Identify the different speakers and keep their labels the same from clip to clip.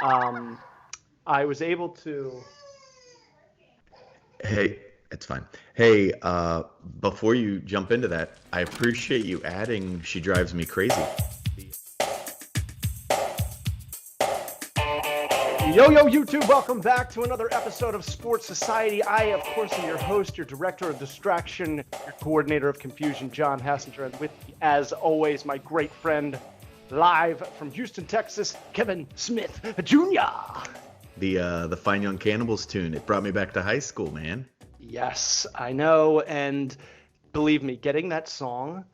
Speaker 1: Um, I was able to.
Speaker 2: Hey, it's fine. Hey, before you jump into that, I appreciate you adding She Drives Me Crazy.
Speaker 1: Yo, YouTube, welcome back to another episode of Sports Society. I, of course, am your host, your director of distraction, your coordinator of confusion, John Hassinger, and with me, as always, my great friend, live from Houston, Texas, Kevin Smith Jr.
Speaker 2: The Fine Young Cannibals tune. It brought me back to high school, man.
Speaker 1: Yes, I know, and believe me, getting that song,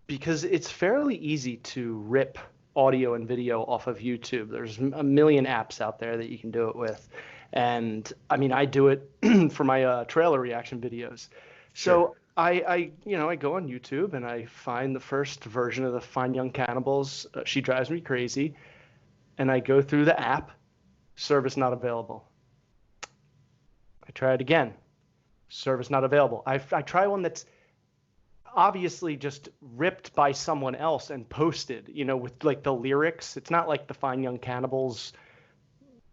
Speaker 1: because it's fairly easy to rip audio and video off of YouTube. There's a million apps out there that you can do it with. And I mean, I do it for my trailer reaction videos.
Speaker 2: Sure.
Speaker 1: So I go on YouTube and I find the first version of the Fine Young Cannibals, She Drives Me Crazy, and I go through the app, service not available. I try it again, service not available. I try one that's obviously just ripped by someone else and posted, with like the lyrics. It's not like the Fine Young Cannibals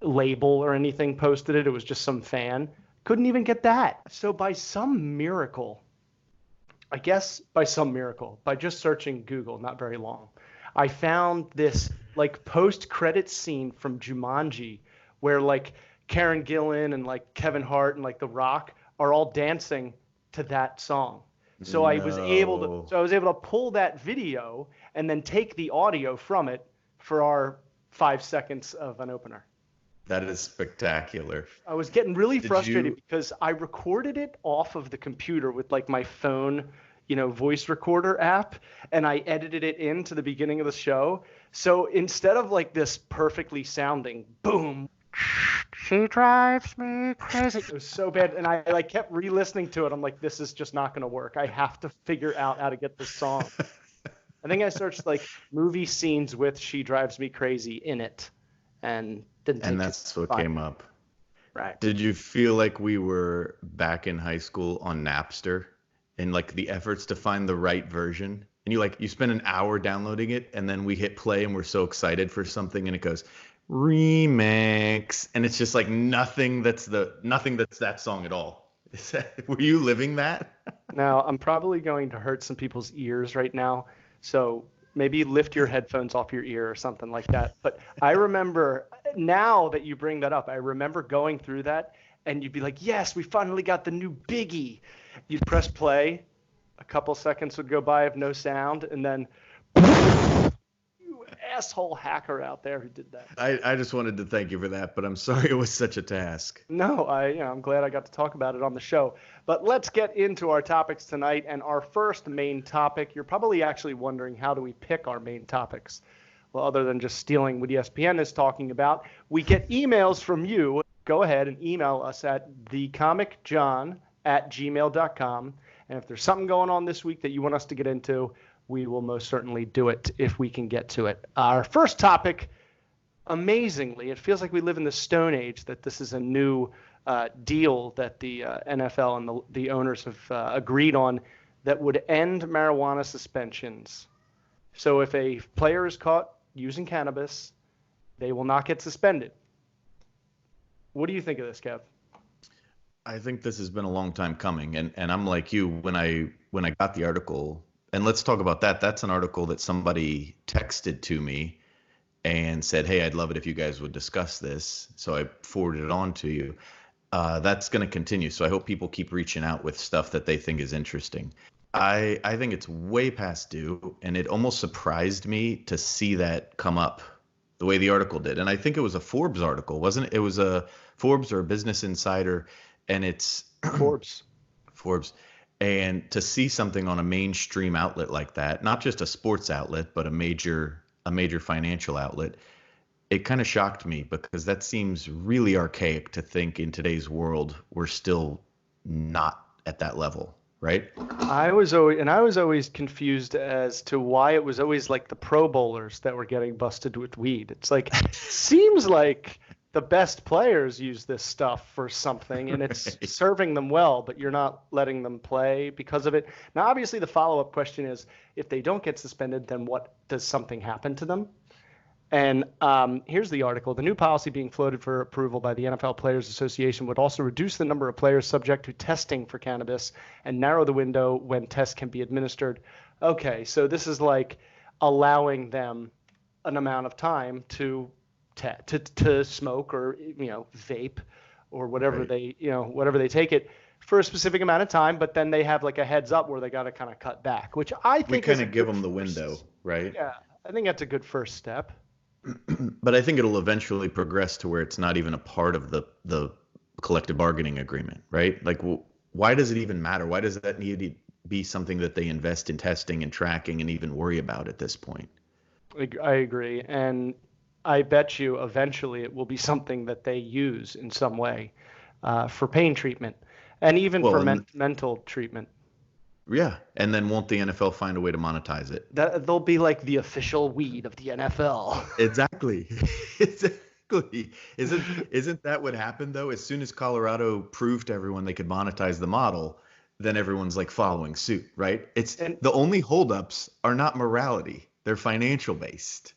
Speaker 1: label or anything posted it. It was just some fan. Couldn't even get that. So by some miracle, I guess by just searching Google, not very long, I found this like post-credit scene from Jumanji where like Karen Gillan and like Kevin Hart and like The Rock are all dancing to that song. So I was able to pull that video and then take the audio from it for our 5 seconds of an opener.
Speaker 2: That is spectacular.
Speaker 1: I was getting really frustrated because I recorded it off of the computer with like my phone, voice recorder app, and I edited it into the beginning of the show. So instead of like this perfectly sounding boom, she drives me crazy. It was so bad, and I like kept re-listening to it. I'm like, this is just not going to work. I have to figure out how to get this song. I think I searched like movie scenes with "She Drives Me Crazy" in it, and didn't.
Speaker 2: And that's what came up.
Speaker 1: Right.
Speaker 2: Did you feel like we were back in high school on Napster, and like the efforts to find the right version? And you spend an hour downloading it, and then we hit play, and we're so excited for something, and it goes remix, and it's just like nothing that's that song at all. Were you living that?
Speaker 1: Now I'm probably going to hurt some people's ears right now, so maybe lift your headphones off your ear or something like that. But I remember, now that you bring that up, I remember going through that, and you'd be like, yes, we finally got the new Biggie. You'd press play, a couple seconds would go by of no sound, and then asshole hacker out there who did that.
Speaker 2: I just wanted to thank you for that, but I'm sorry it was such a task.
Speaker 1: No, I'm glad I got to talk about it on the show. But let's get into our topics tonight. And our first main topic, you're probably actually wondering, how do we pick our main topics? Well, other than just stealing what ESPN is talking about, we get emails from you. Go ahead and email us at thecomicjohn@gmail.com. And if there's something going on this week that you want us to get into, we will most certainly do it if we can get to it. Our first topic, amazingly, it feels like we live in the Stone Age, that this is a new deal that the NFL and the owners have agreed on that would end marijuana suspensions. So if a player is caught using cannabis, they will not get suspended. What do you think of this, Kev?
Speaker 2: I think this has been a long time coming, and I'm like you, when I got the article. And let's talk about that. That's an article that somebody texted to me and said, hey, I'd love it if you guys would discuss this. So I forwarded it on to you. That's going to continue. So I hope people keep reaching out with stuff that they think is interesting. I think it's way past due, and it almost surprised me to see that come up the way the article did. And I think it was a Forbes article, wasn't it? It was a Forbes or a Business Insider, and it's
Speaker 1: Forbes.
Speaker 2: And to see something on a mainstream outlet like that, not just a sports outlet, but a major financial outlet, it kind of shocked me, because that seems really archaic to think in today's world we're still not at that level, right?
Speaker 1: I was always confused as to why it was always like the Pro Bowlers that were getting busted with weed. It's like, seems like the best players use this stuff for something, and it's serving them well, but you're not letting them play because of it. Now, obviously, the follow-up question is, if they don't get suspended, then what, does something happen to them? And here's the article. The new policy being floated for approval by the NFL Players Association would also reduce the number of players subject to testing for cannabis and narrow the window when tests can be administered. Okay, so this is like allowing them an amount of time to smoke or vape or whatever
Speaker 2: Right.
Speaker 1: whatever they take it for a specific amount of time, but then they have like a heads up where they got to kind of cut back, which I
Speaker 2: We
Speaker 1: think is
Speaker 2: kind
Speaker 1: a
Speaker 2: of give
Speaker 1: good
Speaker 2: them the
Speaker 1: first.
Speaker 2: window, right?
Speaker 1: Yeah, I think that's a good first step.
Speaker 2: But I think it'll eventually progress to where it's not even a part of the collective bargaining agreement, right? Like, why does it even matter? Why does that need to be something that they invest in testing and tracking and even worry about at this point?
Speaker 1: I agree, and I bet you eventually it will be something that they use in some way for pain treatment and even
Speaker 2: Well,
Speaker 1: for
Speaker 2: and
Speaker 1: mental treatment.
Speaker 2: yeah, and then won't the NFL find a way to monetize it?
Speaker 1: That they'll be like the official weed of the NFL.
Speaker 2: Exactly. Exactly. Isn't that what happened though? As soon as Colorado proved to everyone they could monetize the model, then everyone's like following suit, right? It's
Speaker 1: And
Speaker 2: the only holdups are not morality. They're financial based.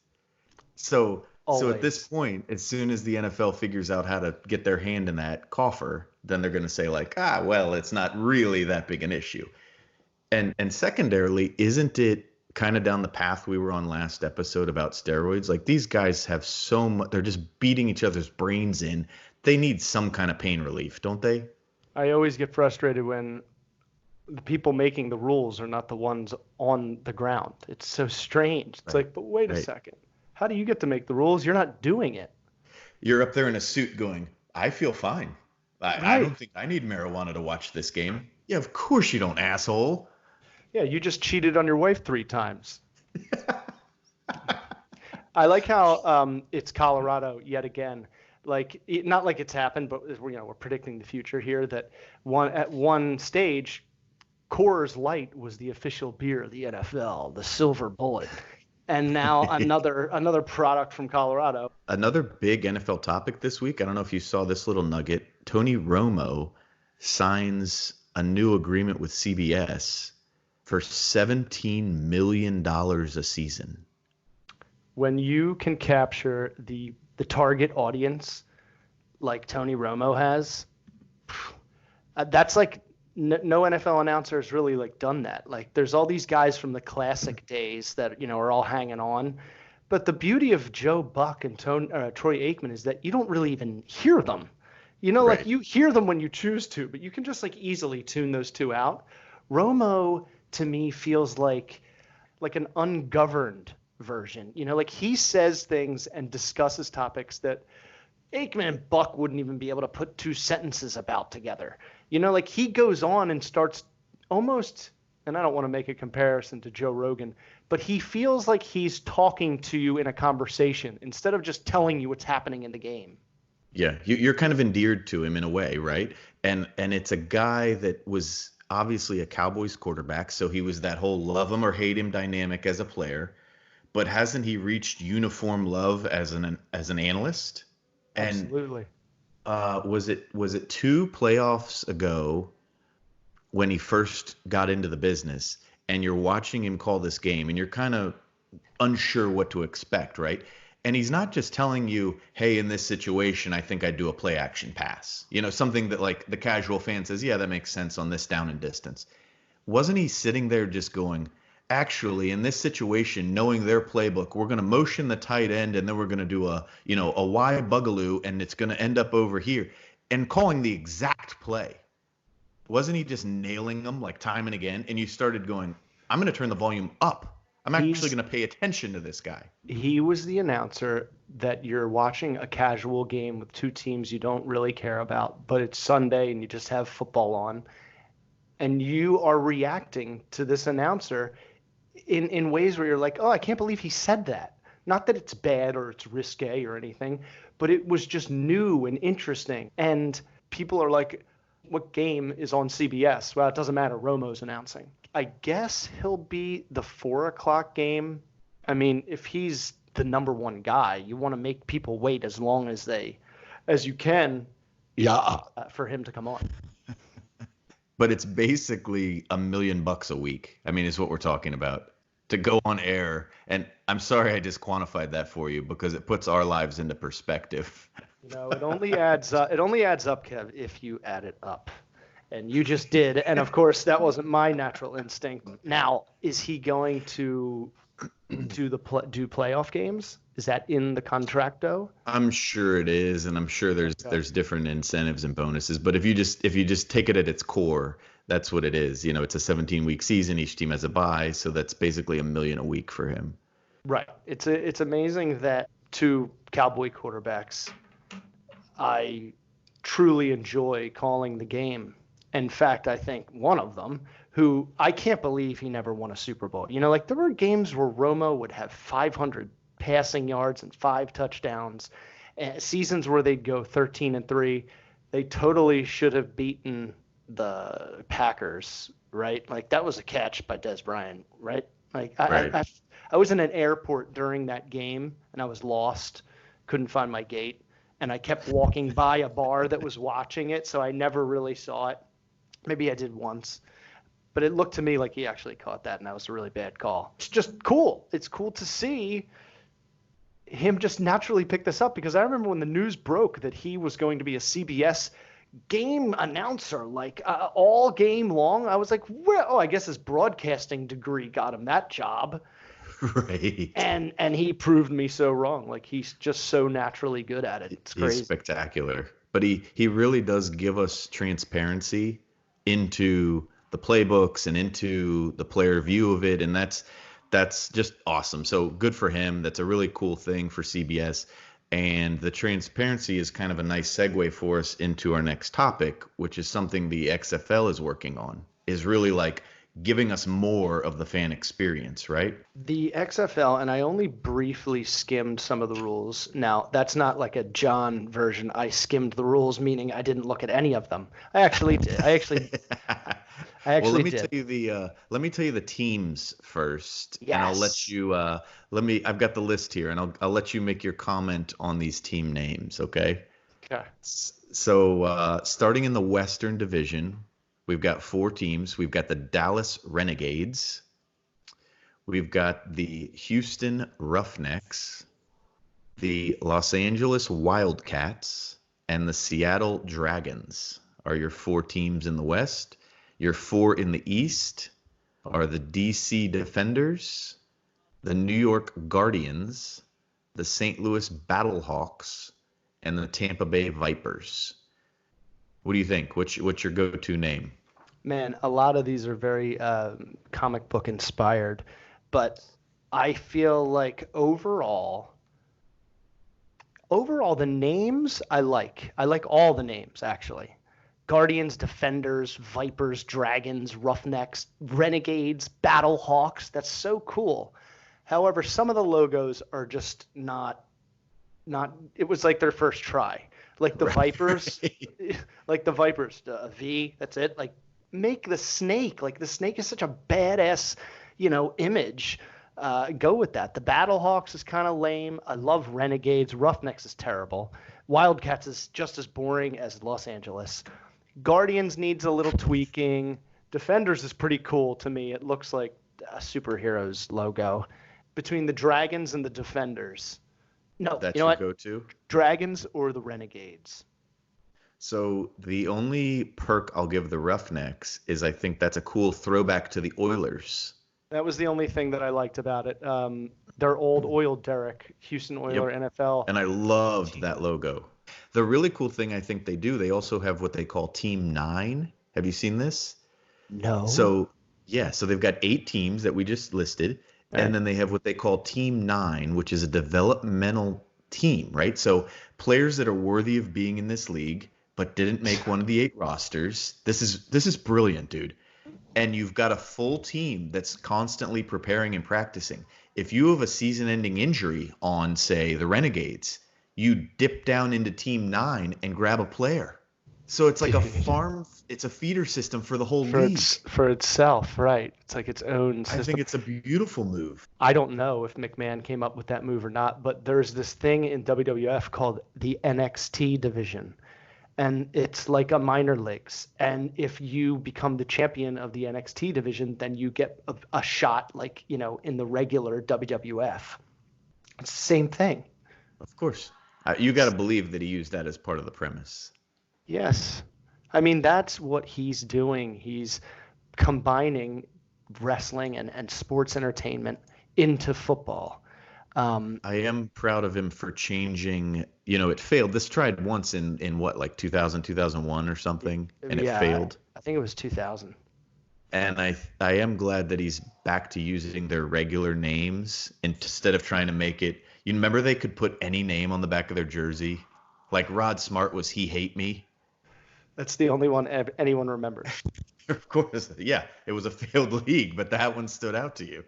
Speaker 2: So at this
Speaker 1: always.
Speaker 2: point, as soon as the NFL figures out how to get their hand in that coffer, then they're going to say like, well, it's not really that big an issue. And secondarily, isn't it kind of down the path we were on last episode about steroids? Like these guys have so much, they're just beating each other's brains in. They need some kind of pain relief, don't they?
Speaker 1: I always get frustrated when the people making the rules are not the ones on the ground. It's so strange. It's
Speaker 2: Right.
Speaker 1: like, but wait a
Speaker 2: Right.
Speaker 1: second. How do you get to make the rules? You're not doing it.
Speaker 2: You're up there in a suit going, I feel fine. I
Speaker 1: Right.
Speaker 2: don't think I need marijuana to watch this game. Yeah, of course you don't, asshole.
Speaker 1: Yeah, you just cheated on your wife 3 times. I like how it's Colorado yet again. Like not like it's happened, but we're predicting the future here. That at one stage, Coors Light was the official beer of the NFL, the Silver Bullet, and now another product from Colorado.
Speaker 2: Another big NFL topic this week. I don't know if you saw this little nugget. Tony Romo signs a new agreement with CBS for $17 million a season.
Speaker 1: When you can capture the target audience like Tony Romo has, that's like no NFL announcer has really like done that. Like there's all these guys from the classic days that are all hanging on, but the beauty of Joe Buck and Troy Aikman is that you don't really even hear them. Like
Speaker 2: Right.
Speaker 1: you hear them when you choose to, but you can just like easily tune those two out. Romo to me feels like an ungoverned version. Like he says things and discusses topics that Aikman and Buck wouldn't even be able to put 2 sentences about together. Like he goes on and starts almost, and I don't want to make a comparison to Joe Rogan, but he feels like he's talking to you in a conversation instead of just telling you what's happening in the game.
Speaker 2: Yeah, you're kind of endeared to him in a way, right? And it's a guy that was obviously a Cowboys quarterback, so he was that whole love him or hate him dynamic as a player. But hasn't he reached uniform love as an analyst? And
Speaker 1: Absolutely.
Speaker 2: was it 2 playoffs ago when he first got into the business, and you're watching him call this game, and you're kind of unsure what to expect, right? And he's not just telling you, hey, in this situation, I think I'd do a play action pass. Something that like the casual fan says, yeah, that makes sense on this down and distance. Wasn't he sitting there just going, actually, in this situation, knowing their playbook, we're going to motion the tight end and then we're going to do a Y bugaloo and it's going to end up over here, and calling the exact play? Wasn't he just nailing them like time and again? And you started going, I'm going to turn the volume up. I'm actually
Speaker 1: He's
Speaker 2: going to pay attention to this guy.
Speaker 1: he was the announcer that you're watching a casual game with two teams you don't really care about, but it's Sunday and you just have football on, and you are reacting to this announcer in ways where you're like, oh, I can't believe he said that. Not that it's bad or it's risque or anything, but it was just new and interesting. And people are like, what game is on CBS? Well, it doesn't matter. Romo's announcing. I guess he'll be the 4 o'clock game. I mean, if he's the number one guy, you want to make people wait as long as you can
Speaker 2: Yeah.
Speaker 1: for him to come on.
Speaker 2: But it's basically $1 million a week. I mean, is what we're talking about. to go on air. And I'm sorry I just quantified that for you because it puts our lives into perspective.
Speaker 1: It only adds up. It only adds up, Kev, if you add it up. And you just did. And of course, that wasn't my natural instinct. Now, is he going to do playoff games? Is that in the contracto?
Speaker 2: I'm sure it is, and I'm sure there's different incentives and bonuses. But if you just take it at its core, that's what it is. It's a 17-week season. Each team has a bye, so that's basically $1 million a week for him.
Speaker 1: Right. It's amazing that two Cowboy quarterbacks, I truly enjoy calling the game. In fact, I think one of them, who I can't believe he never won a Super Bowl. Like there were games where Romo would have 500 passing yards and 5 touchdowns, and seasons where they'd go 13-3. They totally should have beaten the Packers, right? Like that was a catch by Des Bryant, right? Like
Speaker 2: Right.
Speaker 1: I was in an airport during that game and I was lost, couldn't find my gate, and I kept walking by a bar that was watching it, so I never really saw it. Maybe I did once, but it looked to me like he actually caught that, and that was a really bad call. It's just cool. It's cool to see him just naturally pick this up, because I remember when the news broke that he was going to be a CBS game announcer, like all game long. I was like, well, I guess his broadcasting degree got him that job.
Speaker 2: Right.
Speaker 1: And he proved me so wrong. Like he's just so naturally good at it. It's crazy.
Speaker 2: He's spectacular. But he really does give us transparency into the playbooks and into the player view of it, and that's just awesome. So good for him. That's a really cool thing for CBS. And the transparency is kind of a nice segue for us into our next topic, which is something the XFL is working on, is really like giving us more of the fan experience, right?
Speaker 1: The XFL, and I only briefly skimmed some of the rules. Now, that's not like a John version. I skimmed the rules, meaning I didn't look at any of them. I actually did.
Speaker 2: Well, let me
Speaker 1: did.
Speaker 2: tell you the teams first, and I'll let
Speaker 1: Yes.
Speaker 2: you I've got the list here, and I'll let you make your comment on these team names, okay?
Speaker 1: Okay.
Speaker 2: So starting in the Western Division, we've got 4 teams. We've got the Dallas Renegades. We've got the Houston Roughnecks, the Los Angeles Wildcats, and the Seattle Dragons are your 4 teams in the West. Your 4 in the East are the DC Defenders, the New York Guardians, the St. Louis Battlehawks, and the Tampa Bay Vipers. What do you think? What's your go-to name?
Speaker 1: Man, a lot of these are very comic book inspired, but I feel like overall, the names I like. I like all the names, actually. Guardians, Defenders, Vipers, Dragons, Roughnecks, Renegades, Battlehawks. That's so cool. However, some of the logos are just not. It was like their first try. Like the Vipers, like the Vipers, a V. That's it. Like make the snake. Like the snake is such a badass, image. Go with that. The Battlehawks is kind of lame. I love Renegades. Roughnecks is terrible. Wildcats is just as boring as Los Angeles. Guardians needs a little tweaking. Defenders is pretty cool to me. It looks like a superhero's logo. Between the Dragons and the Defenders. No,
Speaker 2: That's
Speaker 1: you know
Speaker 2: your
Speaker 1: what?
Speaker 2: go-to?
Speaker 1: Dragons or the Renegades.
Speaker 2: So the only perk I'll give the Roughnecks is I think that's a cool throwback to the Oilers.
Speaker 1: That was the only thing that I liked about it. Their old oil derrick, Houston Oiler NFL.
Speaker 2: And I loved that logo. The really cool thing I think they do, they also have what they call Team 9. Have you seen this?
Speaker 1: No.
Speaker 2: So, yeah, so they've got 8 teams that we just listed, and then they have what they call Team 9, which is a developmental team, right? So players that are worthy of being in this league but didn't make one of the 8 rosters. This is brilliant, dude. And you've got a full team that's constantly preparing and practicing. If you have a season-ending injury on, say, the Renegades, you dip down into Team 9 and grab a player. So it's like it's a feeder system for the whole league.
Speaker 1: For itself, right. It's like its own system.
Speaker 2: I think it's a beautiful move.
Speaker 1: I don't know if McMahon came up with that move or not, but there's this thing in WWF called the NXT division. and it's like a minor leagues. And if you become the champion of the NXT division, then you get a shot like, in the regular WWF. It's the same thing.
Speaker 2: Of course. You got to believe that he used that as part of the premise.
Speaker 1: Yes. I mean, that's what he's doing. He's combining wrestling and sports entertainment into football.
Speaker 2: I am proud of him for changing, it failed. This tried once in what, like 2000, 2001 or something, and it
Speaker 1: Yeah,
Speaker 2: failed.
Speaker 1: I think it was 2000.
Speaker 2: And I am glad that he's back to using their regular names instead of trying to make it. You remember they could put any name on the back of their jersey? Like Rod Smart was He Hate Me.
Speaker 1: That's the only one anyone remembers.
Speaker 2: Of course, yeah, it was a failed league, but that one stood out to you.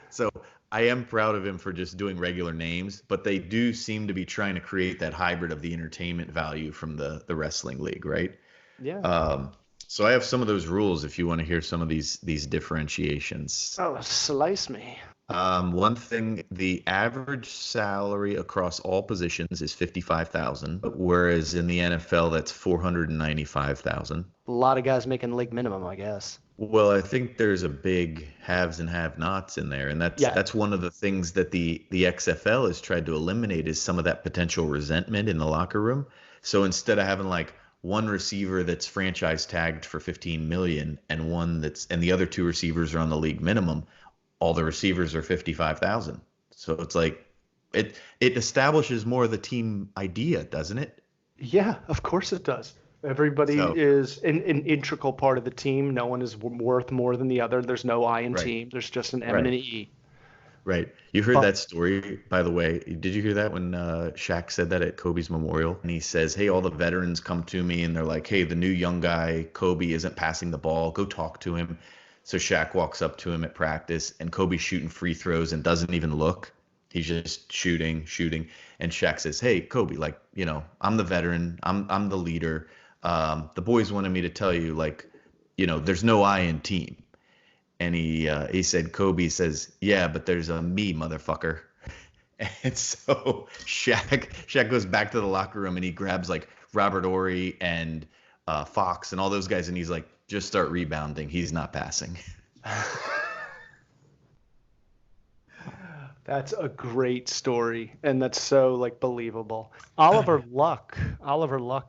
Speaker 2: So I am proud of him for just doing regular names, but they do seem to be trying to create that hybrid of the entertainment value from the wrestling league, right?
Speaker 1: Yeah.
Speaker 2: So I have some of those rules if you want to hear some of these differentiations.
Speaker 1: Oh, slice me.
Speaker 2: One thing, the average salary across all positions is 55,000, whereas in the NFL that's 495,000.
Speaker 1: A lot of guys making league minimum, I guess.
Speaker 2: Well, I think there's a big haves and have-nots in there, and that's one of the things that the XFL has tried to eliminate is some of that potential resentment in the locker room. So instead of having like one receiver that's franchise tagged for 15 million and the other two receivers are on the league minimum, all the receivers are 55,000. So it's like it establishes more of the team idea, doesn't it?
Speaker 1: Yeah, of course it does. Everybody is an integral part of the team. No one is worth more than the other. There's no I in team. There's just an M and an E.
Speaker 2: Right. You heard that story, by the way. Did you hear that when Shaq said that at Kobe's memorial? And he says, hey, all the veterans come to me and they're like, hey, the new young guy, Kobe, isn't passing the ball. Go talk to him. So Shaq walks up to him at practice and Kobe's shooting free throws and doesn't even look. He's just shooting. And Shaq says, hey, Kobe, like, I'm the veteran. I'm the leader. The boys wanted me to tell you, like, there's no I in team. And he said, Kobe says, yeah, but there's a me, motherfucker. And so Shaq goes back to the locker room and he grabs like Robert Ory and Fox and all those guys. And he's like, just start rebounding. He's not passing.
Speaker 1: That's a great story, and that's so like believable. Oliver Luck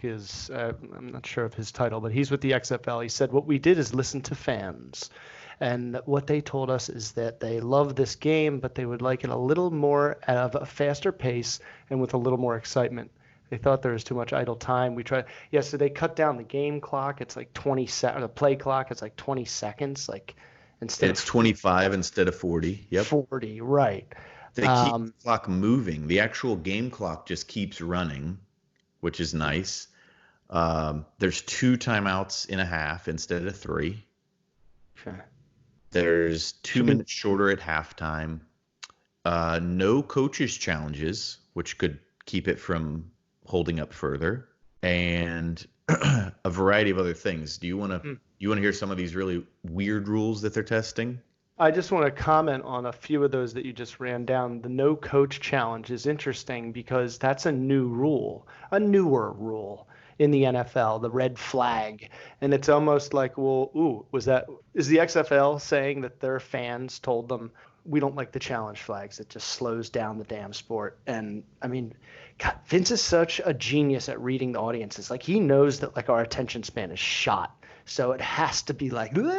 Speaker 1: is I'm not sure of his title, but he's with the XFL. He said what we did is listen to fans, and what they told us is that they love this game, but they would like it a little more of a faster pace and with a little more excitement. They thought there was too much idle time. So they cut down the game clock. It's like 20 the play clock. It's like 20 seconds, like.
Speaker 2: It's 25 instead of 40. Yep.
Speaker 1: 40, right.
Speaker 2: They keep the clock moving. The actual game clock just keeps running, which is nice. There's 2 timeouts in a half instead of 3.
Speaker 1: Sure.
Speaker 2: There's 2 minutes shorter at halftime. No coaches challenges, which could keep it from holding up further. And a variety of other things. Do you want to hear some of these really weird rules that they're testing?
Speaker 1: I just want to comment on a few of those that you just ran down. The no coach challenge is interesting because that's a newer rule in the NFL, the red flag. And it's almost like, well, is the XFL saying that their fans told them, we don't like the challenge flags. It just slows down the damn sport. And I mean, God, Vince is such a genius at reading the audiences. Like he knows that like our attention span is shot. So it has to be like the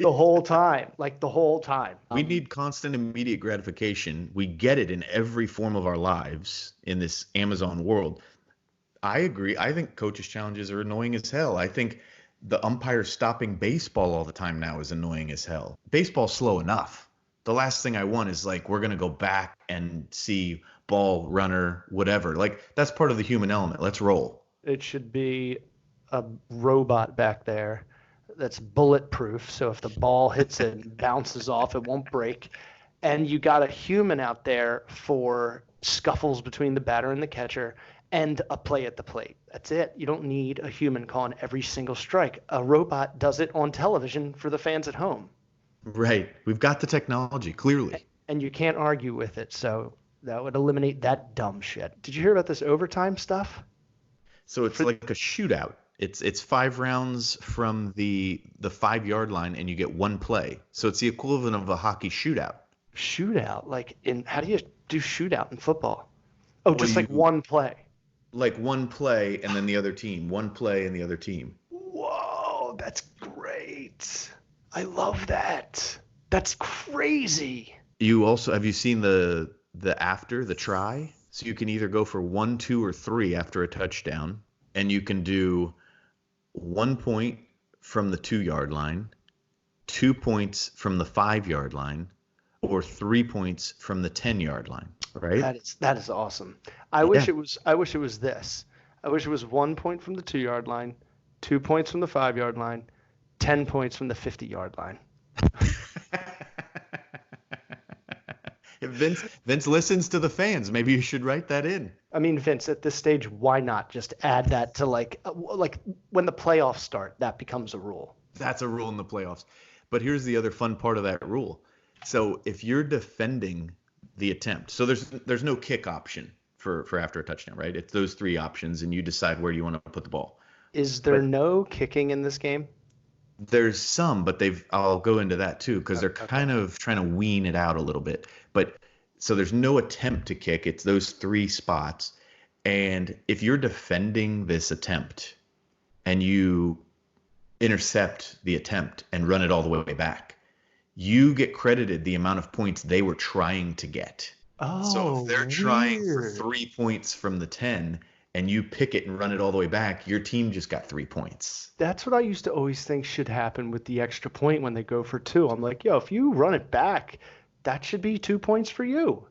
Speaker 1: whole time.
Speaker 2: We need constant immediate gratification. We get it in every form of our lives in this Amazon world. I agree. I think coaches' challenges are annoying as hell. I think the umpires stopping baseball all the time now is annoying as hell. Baseball's slow enough. The last thing I want is like, we're going to go back and see ball, runner, whatever. Like that's part of the human element. Let's roll.
Speaker 1: It should be a robot back there that's bulletproof. So if the ball hits it and bounces off, it won't break. And you got a human out there for scuffles between the batter and the catcher and a play at the plate. That's it. You don't need a human calling every single strike. A robot does it on television for the fans at home.
Speaker 2: Right. We've got the technology, clearly.
Speaker 1: And you can't argue with it. So that would eliminate that dumb shit. Did you hear about this overtime stuff?
Speaker 2: So it's like a shootout. It's 5 rounds from the 5 yard line, and you get one play. So it's the equivalent of a hockey shootout.
Speaker 1: Shootout, like in how do you do shootout in football? Oh,
Speaker 2: Well,
Speaker 1: just like
Speaker 2: you
Speaker 1: one play.
Speaker 2: like one play and then the other team, one play and the other team.
Speaker 1: Whoa, that's great. I love that. That's crazy.
Speaker 2: You also have you seen the try? So you can either go for 1, 2, or 3 after a touchdown, and you can do 1 point from the 2 yard line, 2 points from the 5 yard line, or 3 points from the 10 yard line. Right?
Speaker 1: That is awesome.
Speaker 2: Yeah.
Speaker 1: I wish it was this. I wish it was 1 point from the 2 yard line, 2 points from the 5 yard line, 10 points from the 50 yard line.
Speaker 2: If Vince listens to the fans, maybe you should write that in.
Speaker 1: I mean, Vince, at this stage, why not just add that to like when the playoffs start, that becomes a rule.
Speaker 2: That's a rule in the playoffs. But here's the other fun part of that rule. So if you're defending the attempt, so there's no kick option for after a touchdown, right? It's those 3 options, and you decide where you want to put the ball.
Speaker 1: Is there no kicking in this game?
Speaker 2: There's some, but I'll go into that too, because they're kind of trying to wean it out a little bit. But so there's no attempt to kick. It's those 3 spots. And if you're defending this attempt and you intercept the attempt and run it all the way back, you get credited the amount of points they were trying to get.
Speaker 1: Oh,
Speaker 2: So if they're trying for
Speaker 1: weird.
Speaker 2: 3 points from the 10 and you pick it and run it all the way back, your team just got 3 points.
Speaker 1: That's what I used to always think should happen with the extra point when they go for 2. I'm like, yo, if you run it back, that should be 2 points for you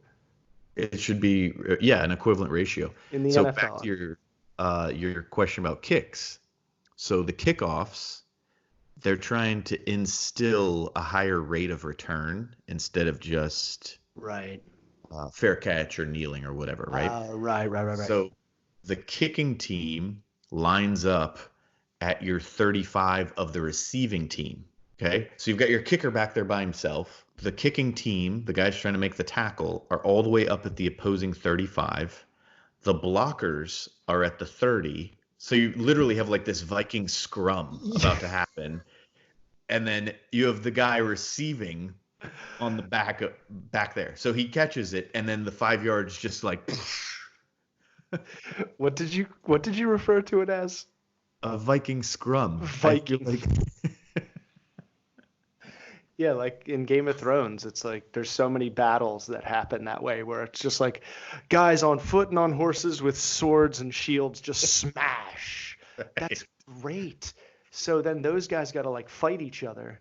Speaker 2: It should be, yeah, an equivalent ratio.
Speaker 1: in the
Speaker 2: So
Speaker 1: NFL.
Speaker 2: back to your question about kicks. So the kickoffs, they're trying to instill a higher rate of return instead of just
Speaker 1: Right.
Speaker 2: fair catch or kneeling or whatever, right?
Speaker 1: Right.
Speaker 2: So the kicking team lines up at your 35 of the receiving team. Okay. So you've got your kicker back there by himself. The kicking team, the guys trying to make the tackle, are all the way up at the opposing 35. The blockers are at the 30. So you literally have like this Viking scrum about to happen. And then you have the guy receiving on the back there. So he catches it, and then the 5 yards just like
Speaker 1: What did you refer to it as?
Speaker 2: a Viking scrum.
Speaker 1: Viking. Yeah, like in Game of Thrones, it's like there's so many battles that happen that way where it's just like guys on foot and on horses with swords and shields just smash. That's great. So then those guys got to like fight each other.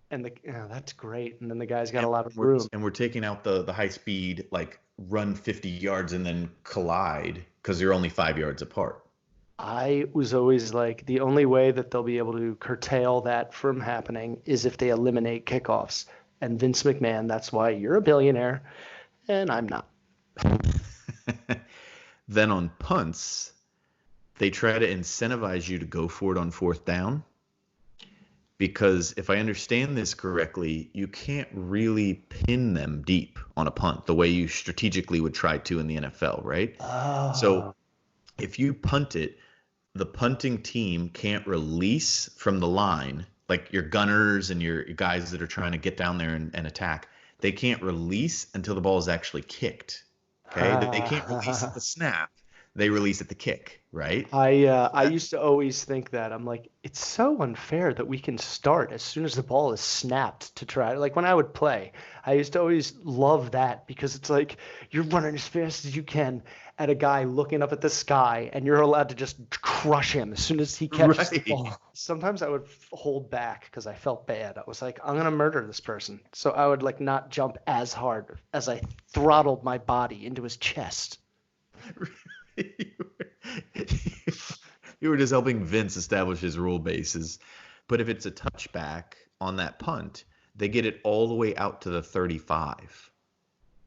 Speaker 1: And that's great. And then the guys got a lot of room.
Speaker 2: And we're taking out the high speed, like run 50 yards and then collide because they're only 5 yards apart.
Speaker 1: I was always like, the only way that they'll be able to curtail that from happening is if they eliminate kickoffs. And Vince McMahon, that's why you're a billionaire and I'm not.
Speaker 2: Then on punts, they try to incentivize you to go for it on 4th down. Because if I understand this correctly, you can't really pin them deep on a punt the way you strategically would try to in the NFL, right?
Speaker 1: Oh.
Speaker 2: So if you punt it, the punting team can't release from the line, like your gunners and your guys that are trying to get down there and attack. They can't release until the ball is actually kicked. Okay, they can't release at the snap. They release at the kick, right?
Speaker 1: I used to always think that. I'm like, it's so unfair that we can start as soon as the ball is snapped to try. Like when I would play, I used to always love that because it's like you're running as fast as you can at a guy looking up at the sky and you're allowed to just crush him as soon as he catches the ball. Sometimes I would hold back because I felt bad. I was like, I'm going to murder this person. So I would like not jump as hard as I throttled my body into his chest.
Speaker 2: You were just helping Vince establish his rule bases. But if it's a touchback on that punt, they get it all the way out to the 35.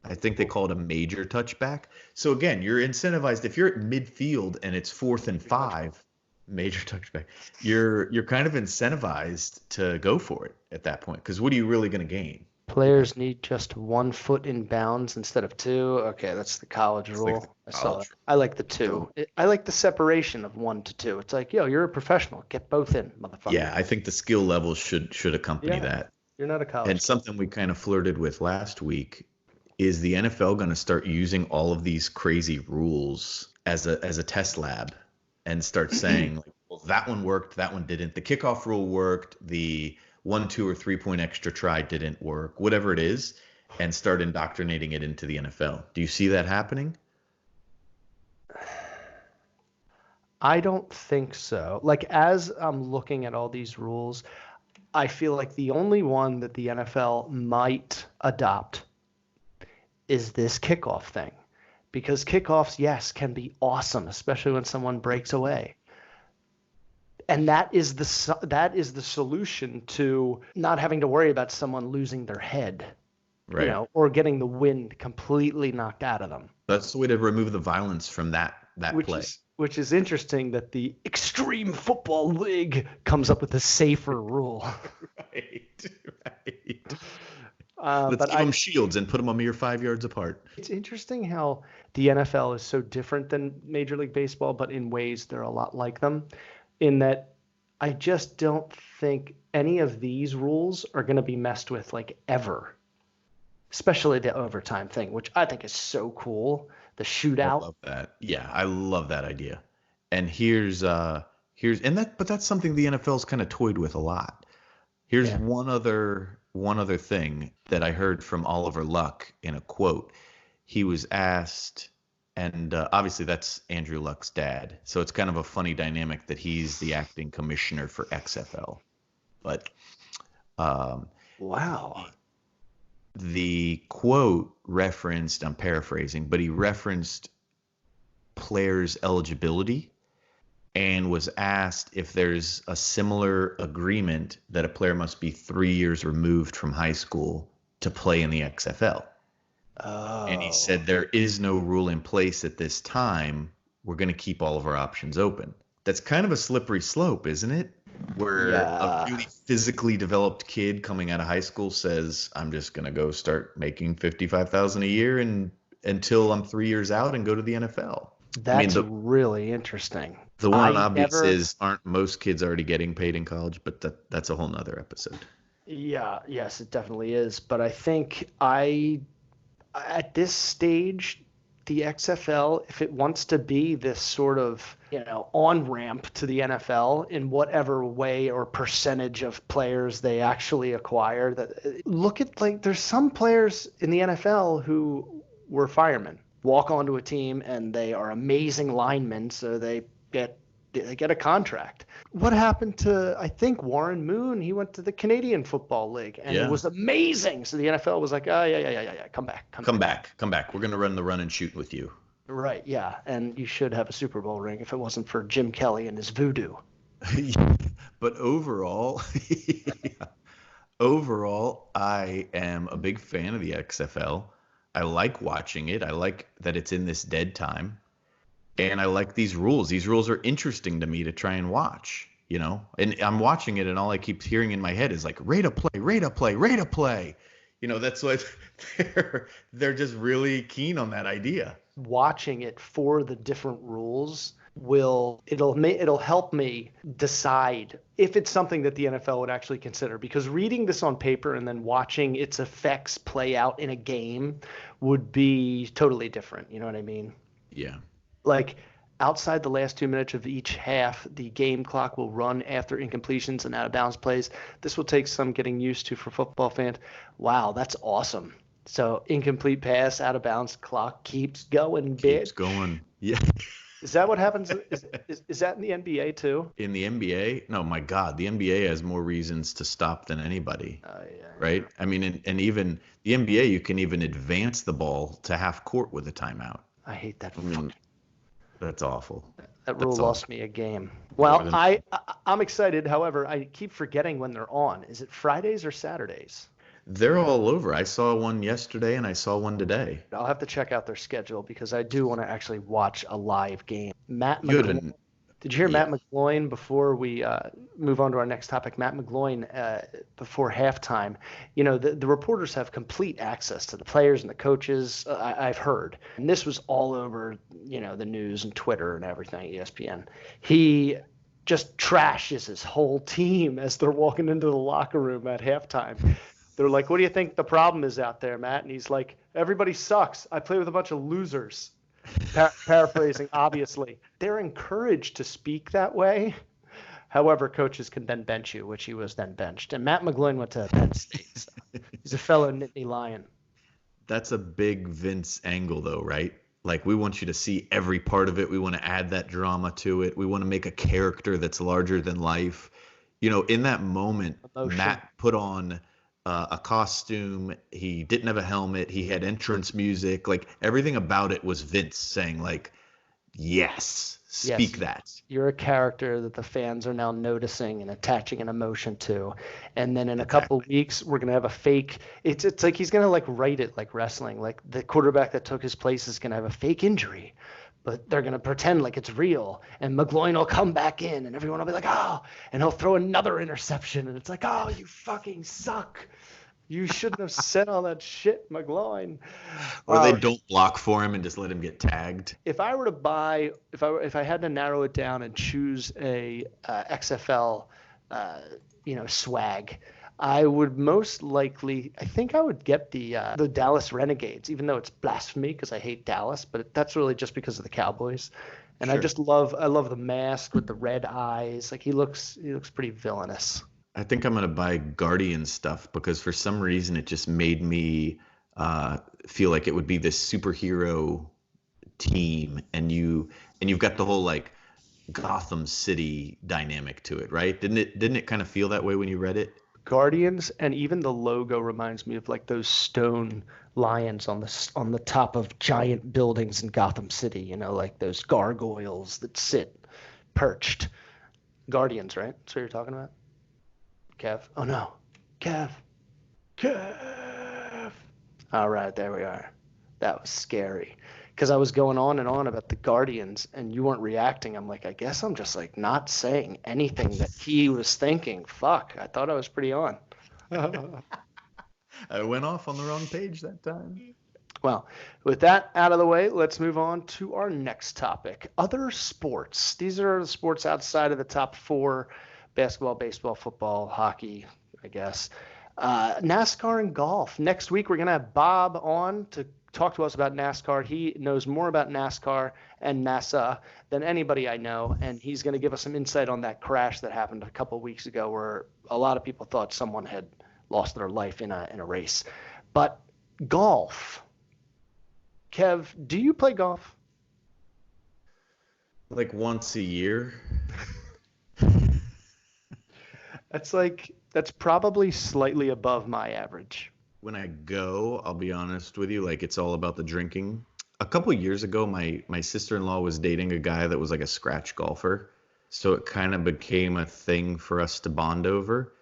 Speaker 2: I think they call it a major touchback. So again, you're incentivized. If you're at midfield and it's 4th and 5, major touchback, you're kind of incentivized to go for it at that point. Because what are you really going to gain?
Speaker 1: Players need just 1 foot in bounds instead of two. Okay, that's the college
Speaker 2: It's like the
Speaker 1: rule. I saw that.
Speaker 2: college.
Speaker 1: I like the
Speaker 2: So
Speaker 1: two. I like the separation of 1 to 2. It's like, yo, you're a professional. Get both in, motherfucker.
Speaker 2: yeah, I think the skill level should accompany
Speaker 1: Yeah,
Speaker 2: that.
Speaker 1: you're not a
Speaker 2: And
Speaker 1: college kid.
Speaker 2: something we kind of flirted with last week is the NFL going to start using all of these crazy rules as a test lab and start saying, like, well, that one worked, that one didn't. The kickoff rule worked, the 1, 2, or 3 point extra try didn't work, whatever it is, and start indoctrinating it into the NFL. Do you see that happening?
Speaker 1: I don't think so. Like, as I'm looking at all these rules, I feel like the only one that the NFL might adopt is this kickoff thing. Because kickoffs, yes, can be awesome, especially when someone breaks away. And that is the solution to not having to worry about someone losing their head,
Speaker 2: Right.
Speaker 1: or getting the wind completely knocked out of them.
Speaker 2: That's the way to remove the violence from that
Speaker 1: Which
Speaker 2: play.
Speaker 1: is which is interesting that the Extreme Football League comes up with a safer rule.
Speaker 2: Right. Right. Let's
Speaker 1: But
Speaker 2: give them shields and put them a mere 5 yards apart.
Speaker 1: it's interesting how the NFL is so different than Major League Baseball, but in ways they're a lot like them, in that I just don't think any of these rules are going to be messed with like ever, especially the overtime thing, which I think is so cool. The
Speaker 2: I
Speaker 1: shootout.
Speaker 2: love that. Yeah, I love that idea. And here's and that but that's something the NFL's kind of toyed with a lot. Here's
Speaker 1: Yeah.
Speaker 2: one other thing that I heard from Oliver Luck in a quote. He was asked, and obviously that's Andrew Luck's dad, so it's kind of a funny dynamic that he's the acting commissioner for XFL. But um,
Speaker 1: Wow.
Speaker 2: the quote referenced, I'm paraphrasing, but he referenced players' eligibility and was asked if there's a similar agreement that a player must be 3 years removed from high school to play in the XFL. And he
Speaker 1: Oh.
Speaker 2: said there is no rule in place at this time. We're going to keep all of our options open. That's kind of a slippery slope, isn't it? Where a
Speaker 1: Yeah.
Speaker 2: really physically developed kid coming out of high school says, "I'm just going to go start making 55,000 a year and until I'm 3 years out and go to the NFL." I mean,
Speaker 1: That's really interesting.
Speaker 2: the one
Speaker 1: I
Speaker 2: obvious
Speaker 1: never,
Speaker 2: is aren't most kids already getting paid in college, but that's a whole nother episode.
Speaker 1: yeah, yes, it definitely is. But I think at this stage, the XFL, if it wants to be this sort of, on ramp to the NFL in whatever way or percentage of players they actually acquire, that look at, like, there's some players in the NFL who were firemen, walk onto a team and they are amazing linemen, so they get a contract. What happened to, I think, Warren Moon? He went to the Canadian Football League and it
Speaker 2: Yeah.
Speaker 1: was amazing. So the NFL was like, oh, yeah, yeah, yeah, yeah, yeah, come back,
Speaker 2: Come back. Come back. We're going to run the run and shoot with you.
Speaker 1: Right, yeah. And you should have a Super Bowl ring if it wasn't for Jim Kelly and his voodoo.
Speaker 2: But overall, overall, I am a big fan of the XFL. I like watching it. I like that it's in this dead time. And I like these rules. These rules are interesting to me to try and watch, you know? And I'm watching it and all I keep hearing in my head is like rate a play, rate a play, rate a play. That's what they're just really keen on that idea.
Speaker 1: Watching it for the different rules it'll help me decide if it's something that the NFL would actually consider, because reading this on paper and then watching its effects play out in a game would be totally different. You know what I mean?
Speaker 2: Yeah.
Speaker 1: Like, outside the last 2 minutes of each half, the game clock will run after incompletions and out of bounds plays. This will take some getting used to for football fans. Wow, that's awesome. So incomplete pass, out of bounds, clock keeps going,
Speaker 2: Keeps
Speaker 1: bitch.
Speaker 2: going. Yeah.
Speaker 1: Is that what happens? Is that in the NBA too?
Speaker 2: In the NBA, no, my God, the NBA has more reasons to stop than anybody,
Speaker 1: Yeah.
Speaker 2: right? I mean, and even the NBA, you can even advance the ball to half court with a timeout.
Speaker 1: I hate that.
Speaker 2: I mean, that's awful.
Speaker 1: That rule
Speaker 2: That's
Speaker 1: lost
Speaker 2: awful.
Speaker 1: me a game.
Speaker 2: More
Speaker 1: Well,
Speaker 2: than
Speaker 1: I'm excited. However, I keep forgetting when they're on. Is it Fridays or Saturdays?
Speaker 2: they're all over. I saw one yesterday and I saw one today.
Speaker 1: I'll have to check out their schedule because I do want to actually watch a live game. Matt
Speaker 2: You had
Speaker 1: McGraw.
Speaker 2: an
Speaker 1: Did you hear
Speaker 2: Yeah.
Speaker 1: Matt McGloin before we move on to our next topic? Matt McGloin, before halftime, the reporters have complete access to the players and the coaches. I've heard, and this was all over, the news and Twitter and everything, ESPN. He just trashes his whole team as they're walking into the locker room at halftime. They're like, "What do you think the problem is out there, Matt?" And he's like, "Everybody sucks. I play with a bunch of losers." Paraphrasing, obviously. They're encouraged to speak that way. However, coaches can then bench you, which he was then benched. And Matt McGloin went to Penn State. So he's a fellow Nittany Lion.
Speaker 2: That's a big Vince angle, though, right? Like, we want you to see every part of it. We want to add that drama to it. We want to make a character that's larger than life. In that moment,
Speaker 1: Emotion.
Speaker 2: Matt put on a costume. He didn't have a helmet. He had entrance music. Like, everything about it was Vince saying, like, yes, speak that.
Speaker 1: You're a character that the fans are now noticing and attaching an emotion to. And then in a couple weeks, we're going to have a fake. It's like he's going to like write it like wrestling. Like the quarterback that took his place is going to have a fake injury, but they're going to pretend like it's real. And McGloin will come back in and everyone will be like, "Oh," and he'll throw another interception. And it's like, "Oh, you fucking suck. You shouldn't have said all that shit, McGloin."
Speaker 2: Or they don't block for him and just let him get tagged.
Speaker 1: If I were to buy, if I had to narrow it down and choose a XFL, swag, I would most likely, I think I would get the Dallas Renegades, even though it's blasphemy because I hate Dallas, but that's really just because of the Cowboys. And
Speaker 2: Sure.
Speaker 1: I love the mask with the red eyes. Like he looks pretty villainous.
Speaker 2: I think I'm going to buy Guardian stuff because for some reason it just made me feel like it would be this superhero team, and you've got the whole like Gotham City dynamic to it, right? Didn't it kind of feel that way when you read it?
Speaker 1: Guardians, and even the logo reminds me of like those stone lions on the top of giant buildings in Gotham City, like those gargoyles that sit perched. Guardians, right? That's what you're talking about? Kev? Oh no. Kev. All right, there we are. That was scary. Because I was going on and on about the Guardians and you weren't reacting. I'm like, I guess I'm just like not saying anything that he was thinking. Fuck, I thought I was pretty on.
Speaker 2: I went off on the wrong page that time.
Speaker 1: Well, with that out of the way, let's move on to our next topic. Other sports. These are the sports outside of the top four: basketball, baseball, football, hockey, I guess. NASCAR and golf. Next week, we're going to have Bob on to talk to us about NASCAR. He knows more about NASCAR and NASA than anybody I know, and he's going to give us some insight on that crash that happened a couple weeks ago where a lot of people thought someone had lost their life in a race. But golf. Kev, do you play golf?
Speaker 2: Like once a year.
Speaker 1: That's probably slightly above my average.
Speaker 2: When I go, I'll be honest with you, like it's all about the drinking. A couple years ago, my sister-in-law was dating a guy that was like a scratch golfer. So it kind of became a thing for us to bond over.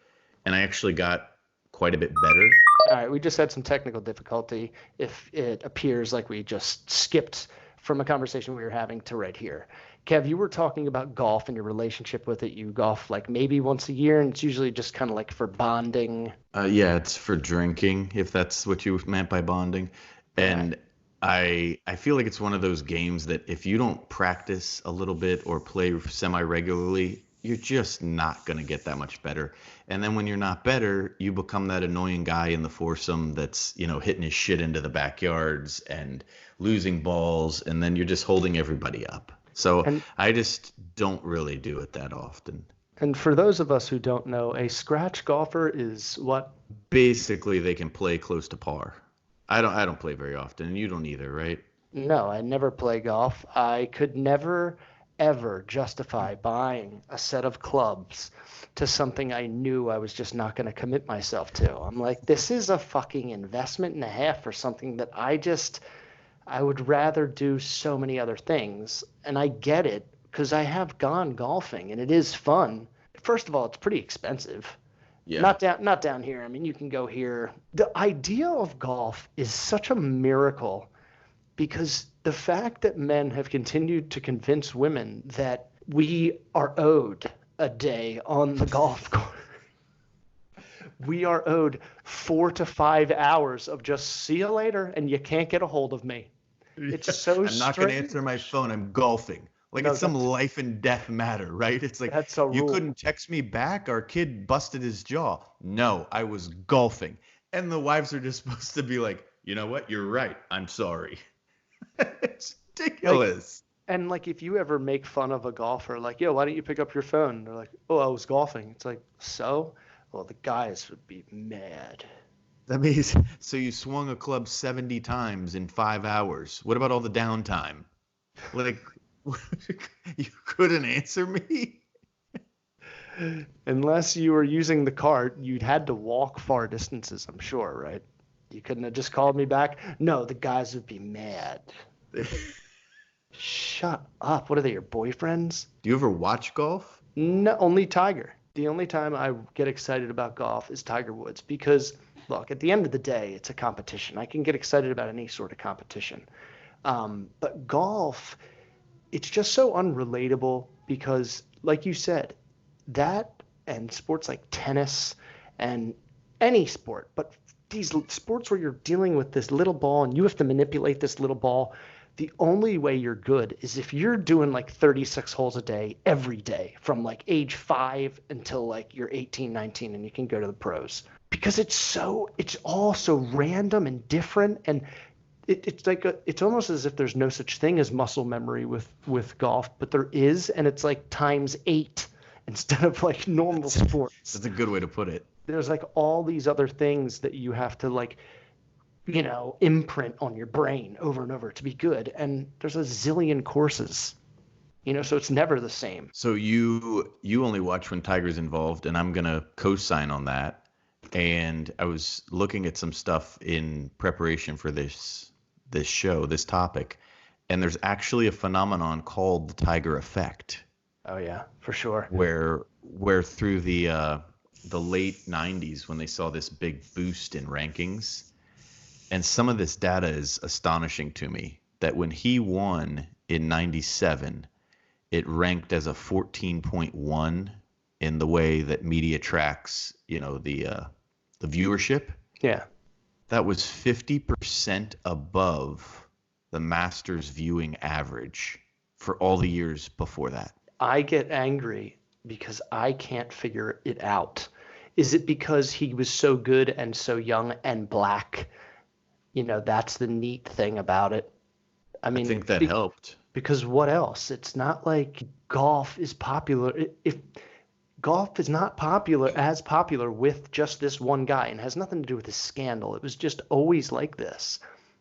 Speaker 2: And I actually got quite a bit better.
Speaker 1: All right, we just had some technical difficulty. If it appears like we just skipped from a conversation we were having to right here. Kev, you were talking about golf and your relationship with it. You golf like maybe once a year, and it's usually just kind of like for bonding.
Speaker 2: Yeah, it's for drinking, if that's what you meant by bonding. And I feel like it's one of those games that if you don't practice a little bit or play semi-regularly, you're just not going to get that much better. And then when you're not better, you become that annoying guy in the foursome that's, hitting his shit into the backyards and losing balls, and then you're just holding everybody up. So I just don't really do it that often.
Speaker 1: And for those of us who don't know, a scratch golfer is what?
Speaker 2: Basically, they can play close to par. I don't play very often, and you don't either, right?
Speaker 1: No, I never play golf. I could never, ever justify buying a set of clubs to something I knew I was just not going to commit myself to. I'm like, this is a fucking investment and a half for something that I would rather do so many other things. And I get it because I have gone golfing and it is fun. First of all, it's pretty expensive. Yeah. Not down here. I mean, you can go here. The idea of golf is such a miracle because the fact that men have continued to convince women that We are owed a day on the golf course. We are owed 4 to 5 hours of just see you later, and you can't get a hold of me. It's so
Speaker 2: I'm not going to
Speaker 1: strange.
Speaker 2: answer my phone. I'm golfing. Like
Speaker 1: No,
Speaker 2: it's some life and death matter, right? It's like
Speaker 1: that's a
Speaker 2: you
Speaker 1: rule.
Speaker 2: couldn't text me back. Our kid busted his jaw. No, I was golfing. And the wives are just supposed to be like, you know what? You're right. I'm sorry. It's ridiculous.
Speaker 1: And like if you ever make fun of a golfer, like, yo, why don't you pick up your phone? They're like, oh, I was golfing. It's like, so? Well, the guys would be mad.
Speaker 2: That means so you swung a club 70 times in 5 hours. What about all the downtime? Like you couldn't answer me?
Speaker 1: Unless you were using the cart, you'd had to walk far distances, I'm sure, right? You couldn't have just called me back. No, the guys would be mad. Shut up. What are they, your boyfriends?
Speaker 2: Do you ever watch golf?
Speaker 1: No, only Tiger. The only time I get excited about golf is Tiger Woods because, look, at the end of the day, it's a competition. I can get excited about any sort of competition. But golf, it's just so unrelatable because, like you said, that and sports like tennis and any sport, but these sports where you're dealing with this little ball and you have to manipulate this little ball, the only way you're good is if you're doing like 36 holes a day every day from like age 5 until like you're 18, 19 and you can go to the pros. Because it's all so random and different, and it's like it's almost as if there's no such thing as muscle memory with golf, but there is, and it's like times 8 instead of like normal sports.
Speaker 2: That's a good way to put it.
Speaker 1: There's like all these other things that you have to like, imprint on your brain over and over to be good. And there's a zillion courses, so it's never the same.
Speaker 2: So you only watch when Tiger's involved, and I'm gonna co-sign on that. And I was looking at some stuff in preparation for this show, this topic, and there's actually a phenomenon called the Tiger effect.
Speaker 1: Oh yeah, for sure.
Speaker 2: Where through the late 90s when they saw this big boost in rankings. And some of this data is astonishing to me, that when he won in 97, it ranked as a 14.1 in the way that media tracks, the viewership.
Speaker 1: Yeah.
Speaker 2: That was 50% above the Masters viewing average for all the years before that.
Speaker 1: I get angry because I can't figure it out. Is it because he was so good and so young and black? That's the neat thing about it. I mean,
Speaker 2: I think that helped.
Speaker 1: Because what else? It's not like golf is popular. If golf is not as popular with just this one guy, and has nothing to do with his scandal. It was just always like this.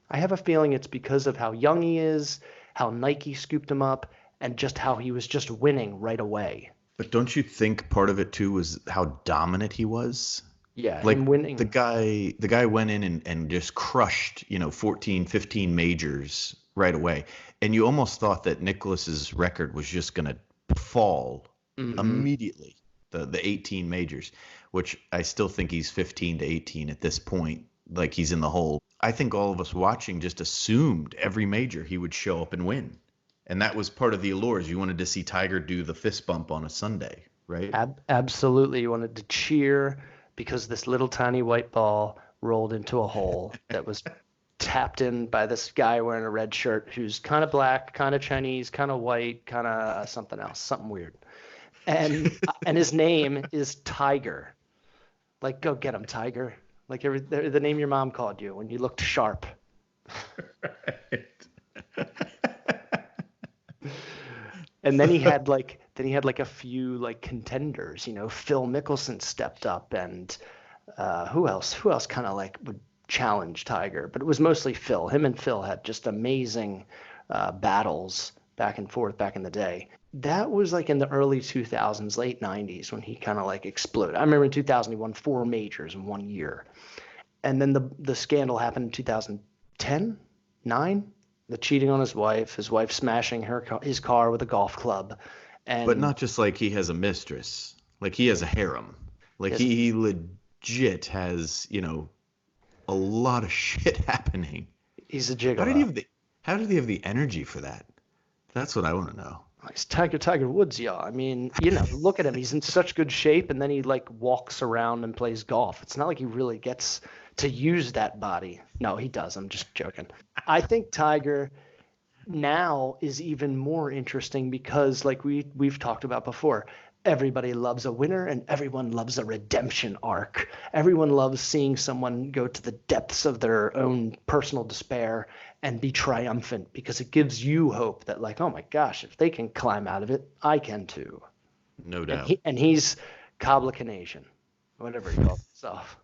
Speaker 1: I have a feeling it's because of how young he is, how Nike scooped him up, and just how he was just winning right away.
Speaker 2: But don't you think part of it too was how dominant he was?
Speaker 1: Yeah,
Speaker 2: like
Speaker 1: and winning.
Speaker 2: The guy went in and just crushed, 14, 15 majors right away. And you almost thought that Nicklaus's record was just going to fall immediately. The 18 majors, which I still think he's 15 to 18 at this point. Like he's in the hole. I think all of us watching just assumed every major he would show up and win. And that was part of the allures. You wanted to see Tiger do the fist bump on a Sunday, right?
Speaker 1: Absolutely. You wanted to cheer because this little tiny white ball rolled into a hole that was tapped in by this guy wearing a red shirt who's kind of black, kind of Chinese, kind of white, kind of something else, something weird. And his name is Tiger. Like, go get him, Tiger. Like the name your mom called you when you looked sharp. Right. And then he had a few like contenders, Phil Mickelson stepped up, and who else kind of like would challenge Tiger, but it was mostly Phil. Him and Phil had just amazing battles back and forth back in the day. That was like in the early 2000s, late 90s when he kind of like exploded. I remember in 2000 he won 4 majors in 1 year. And then the scandal happened in 2010, 9, the cheating on his wife smashing his car with a golf club.
Speaker 2: But not just like he has a mistress, like he has a harem. Like he legit has, a lot of shit happening.
Speaker 1: He's a gigolo.
Speaker 2: How did he have the energy for that? That's what I want to know.
Speaker 1: He's Tiger Woods, y'all. I mean, look at him. He's in such good shape, and then he like walks around and plays golf. It's not like he really gets to use that body. No, he does. I'm just joking. I think Tiger now is even more interesting because, like we've talked about before, everybody loves a winner and everyone loves a redemption arc. Everyone loves seeing someone go to the depths of their own personal despair and be triumphant because it gives you hope that, like, oh my gosh, if they can climb out of it, I can too.
Speaker 2: No
Speaker 1: And
Speaker 2: doubt.
Speaker 1: he's Cobblecanasian, whatever he calls himself.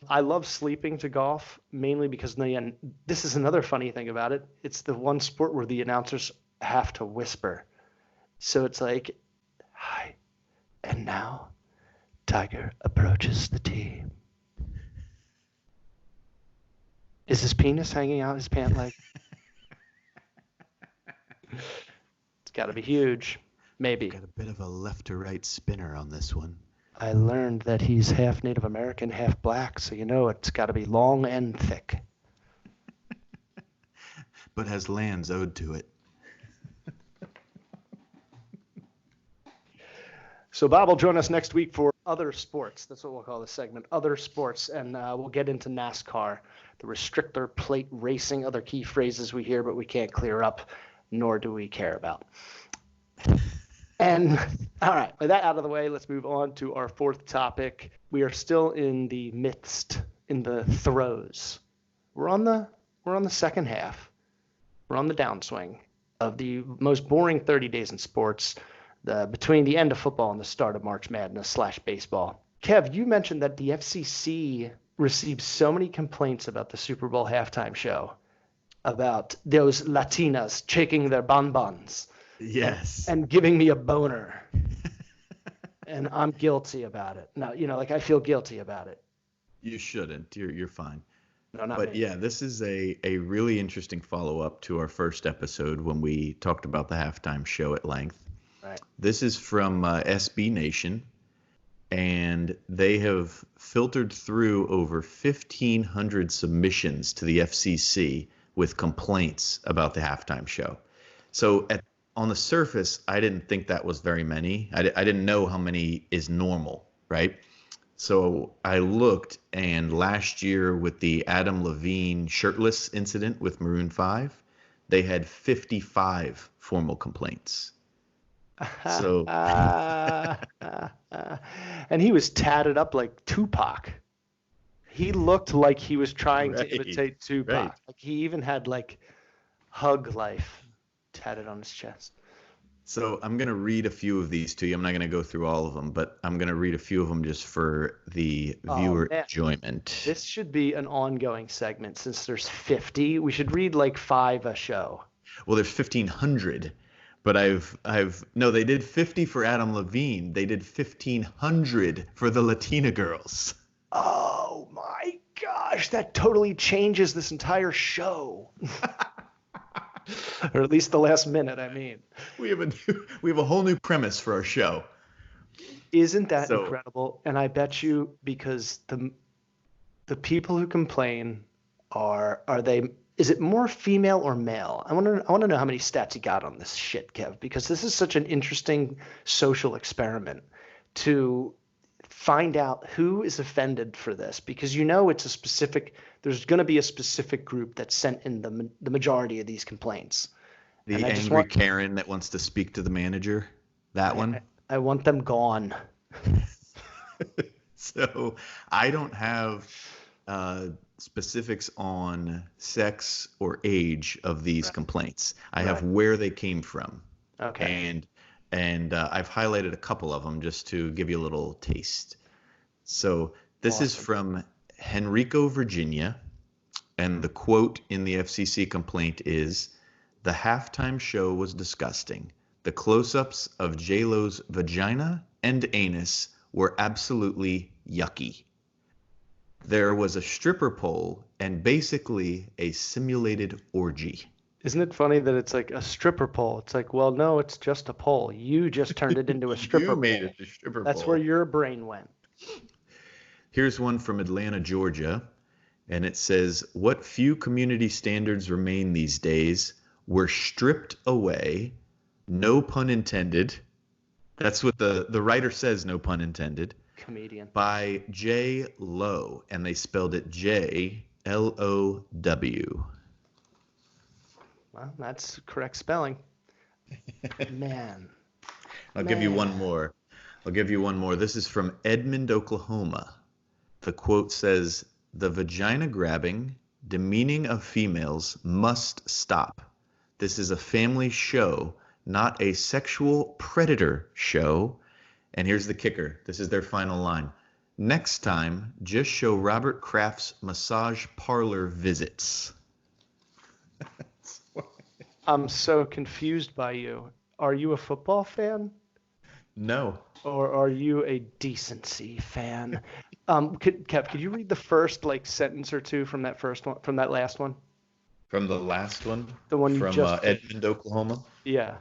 Speaker 1: I love sleeping to golf mainly because this is another funny thing about it. It's the one sport where the announcers have to whisper. So it's like, hi, and now Tiger approaches the tee. Is his penis hanging out his pant leg? It's got to be huge. Maybe.
Speaker 2: Got a bit of a left to right spinner on this one.
Speaker 1: I learned that he's half Native American, half black, so it's got to be long and thick.
Speaker 2: But has lands owed to it.
Speaker 1: So Bob will join us next week for Other Sports. That's what we'll call this segment, Other Sports. And we'll get into NASCAR, the restrictor plate racing, other key phrases we hear but we can't clear up, nor do we care about. And all right, with that out of the way, let's move on to our fourth topic. We are still in the throes. We're on the second half. We're on the downswing of the most boring 30 days in sports, between the end of football and the start of March Madness / baseball. Kev, you mentioned that the FCC received so many complaints about the Super Bowl halftime show, about those Latinas shaking their bonbons.
Speaker 2: Yes.
Speaker 1: And giving me a boner. And I'm guilty about it. Now, I feel guilty about it.
Speaker 2: You shouldn't. You're fine.
Speaker 1: No, not
Speaker 2: But
Speaker 1: me.
Speaker 2: yeah, this is a really interesting follow-up to our first episode when we talked about the halftime show at length.
Speaker 1: Right.
Speaker 2: This is from SB Nation, and they have filtered through over 1,500 submissions to the FCC with complaints about the halftime show. So on the surface, I didn't think that was very many. I didn't know how many is normal, right? So I looked, and last year with the Adam Levine shirtless incident with Maroon 5, they had 55 formal complaints. So,
Speaker 1: and he was tatted up like Tupac. He looked like he was trying to imitate Tupac.
Speaker 2: Right.
Speaker 1: Like he even had like Hug Life tatted on his chest.
Speaker 2: So I'm going to read a few of these to you. I'm not going to go through all of them, but I'm going to read a few of them just for the viewer enjoyment.
Speaker 1: This should be an ongoing segment since there's 50. We should read like 5 a show.
Speaker 2: Well, there's 1,500, but no, they did 50 for Adam Levine. They did 1,500 for the Latina girls.
Speaker 1: Oh my gosh, that totally changes this entire show. Or at least the last minute, I mean.
Speaker 2: We have a whole new premise for our show.
Speaker 1: Isn't that incredible? And I bet you, because the people who complain is it more female or male? I want to know how many stats you got on this shit, Kev, because this is such an interesting social experiment to find out who is offended for this, because there's going to be a specific group that sent in the majority of these complaints.
Speaker 2: The angry Karen that wants to speak to the manager, that one?
Speaker 1: I want them gone.
Speaker 2: So I don't have specifics on sex or age of these complaints. I have where they came from.
Speaker 1: Okay.
Speaker 2: And I've highlighted a couple of them just to give you a little taste. So this is from Henrico, Virginia, and the quote in the FCC complaint is, "The halftime show was disgusting. The close-ups of J-Lo's vagina and anus were absolutely yucky. There was a stripper pole and basically a simulated orgy."
Speaker 1: Isn't it funny that it's like a stripper pole? It's like, well, no, it's just a pole. You just turned it into a stripper pole.
Speaker 2: You made it a stripper pole.
Speaker 1: That's where your brain went.
Speaker 2: Here's one from Atlanta, Georgia, and it says, "What few community standards remain these days? were stripped away, no pun intended. That's what the writer says, no pun intended,
Speaker 1: Comedian.
Speaker 2: by J. Low, and they spelled it J-L-O-W.
Speaker 1: Well, that's correct spelling. Man.
Speaker 2: I'll give you one more. This is from Edmond, Oklahoma. The quote says, "The vagina grabbing, demeaning of females must stop. This is a family show, not a sexual predator show." And here's the kicker. This is their final line. "Next time, just show Robert Kraft's massage parlor visits."
Speaker 1: I'm so confused by you. Are you a football fan?
Speaker 2: No.
Speaker 1: Or are you a decency fan? Kev, could you read the first sentence or two from that first one, from that last one?
Speaker 2: From the last one?
Speaker 1: The one you
Speaker 2: from
Speaker 1: just
Speaker 2: Edmond, Oklahoma?
Speaker 1: Yeah.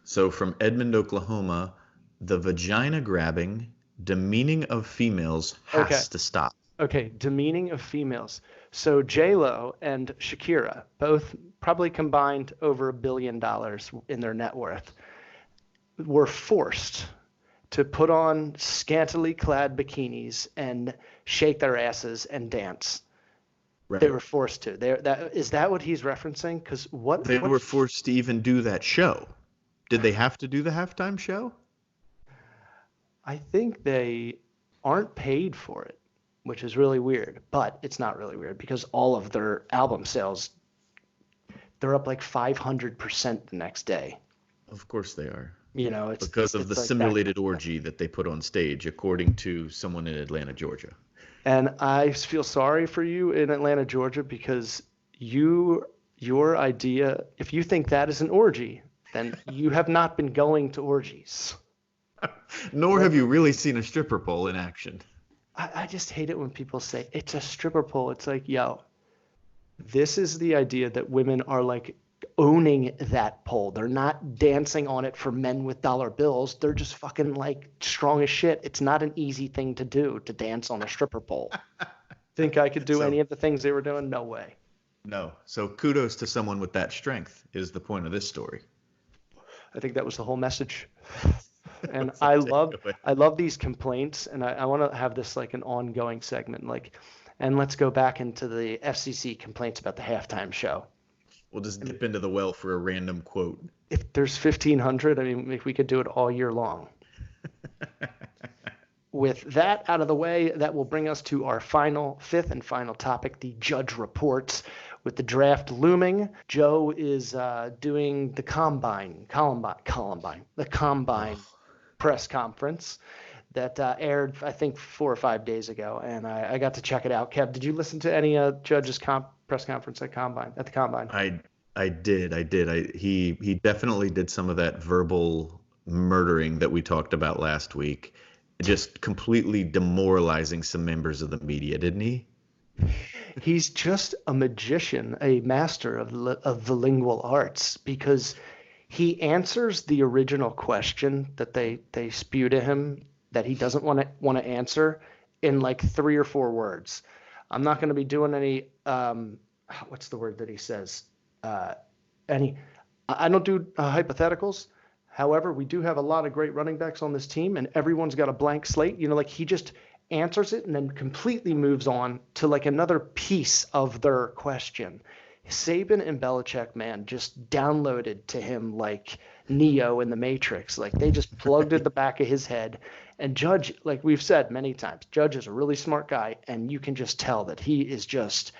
Speaker 2: So from Edmond, Oklahoma, "The vagina grabbing, demeaning of females has to stop."
Speaker 1: Okay, demeaning of females. So J-Lo and Shakira, both probably combined over $1 billion in their net worth, were forced to put on scantily clad bikinis and shake their asses and dance.
Speaker 2: Right.
Speaker 1: They were forced to. Is that what he's referencing? Because
Speaker 2: they were forced to even do that show. Did they have to do the halftime show?
Speaker 1: I think they aren't paid for it, which is really weird. But it's not really weird because all of their album sales, they're up like 500% the next day.
Speaker 2: Of course they are.
Speaker 1: It's
Speaker 2: because of the simulated orgy that they put on stage, according to someone in Atlanta, Georgia.
Speaker 1: And I feel sorry for you in Atlanta, Georgia, because your idea, if you think that is an orgy, then you have not been going to orgies.
Speaker 2: Nor have you really seen a stripper pole in action.
Speaker 1: I just hate it when people say it's a stripper pole. It's like, yo, this is the idea that women are owning that pole. They're not dancing on it for men with dollar bills. They're just fucking strong as shit. It's not an easy thing to do, to dance on a stripper pole. Think I could do any of the things they were doing? No way.
Speaker 2: No. So kudos to someone with that strength is the point of this story.
Speaker 1: I think that was the whole message. And I love these complaints, and I want to have this an ongoing segment. And let's go back into the FCC complaints about the halftime show.
Speaker 2: We'll just dip into the well for a random quote.
Speaker 1: If there's 1,500, if we could do it all year long. With that out of the way, that will bring us to our fifth and final topic, the judge reports. With the draft looming, Joe is doing the combine press conference that aired, I think, 4 or 5 days ago, and I got to check it out. Kev, did you listen to any Judge's press conference at the combine?
Speaker 2: I did. He definitely did some of that verbal murdering that we talked about last week, just completely demoralizing some members of the media, didn't he?
Speaker 1: He's just a magician, a master of the lingual arts, because he answers the original question that they spew to him that he doesn't want to answer in 3 or 4 words. I'm not going to be doing any what's the word that he says? I don't do hypotheticals. However, we do have a lot of great running backs on this team, and everyone's got a blank slate. He just answers it and then completely moves on to another piece of their question. Saban and Belichick, man, just downloaded to him like Neo in the Matrix. They just plugged in the back of his head. And Judge, like we've said many times, Judge is a really smart guy, and you can just tell that he is just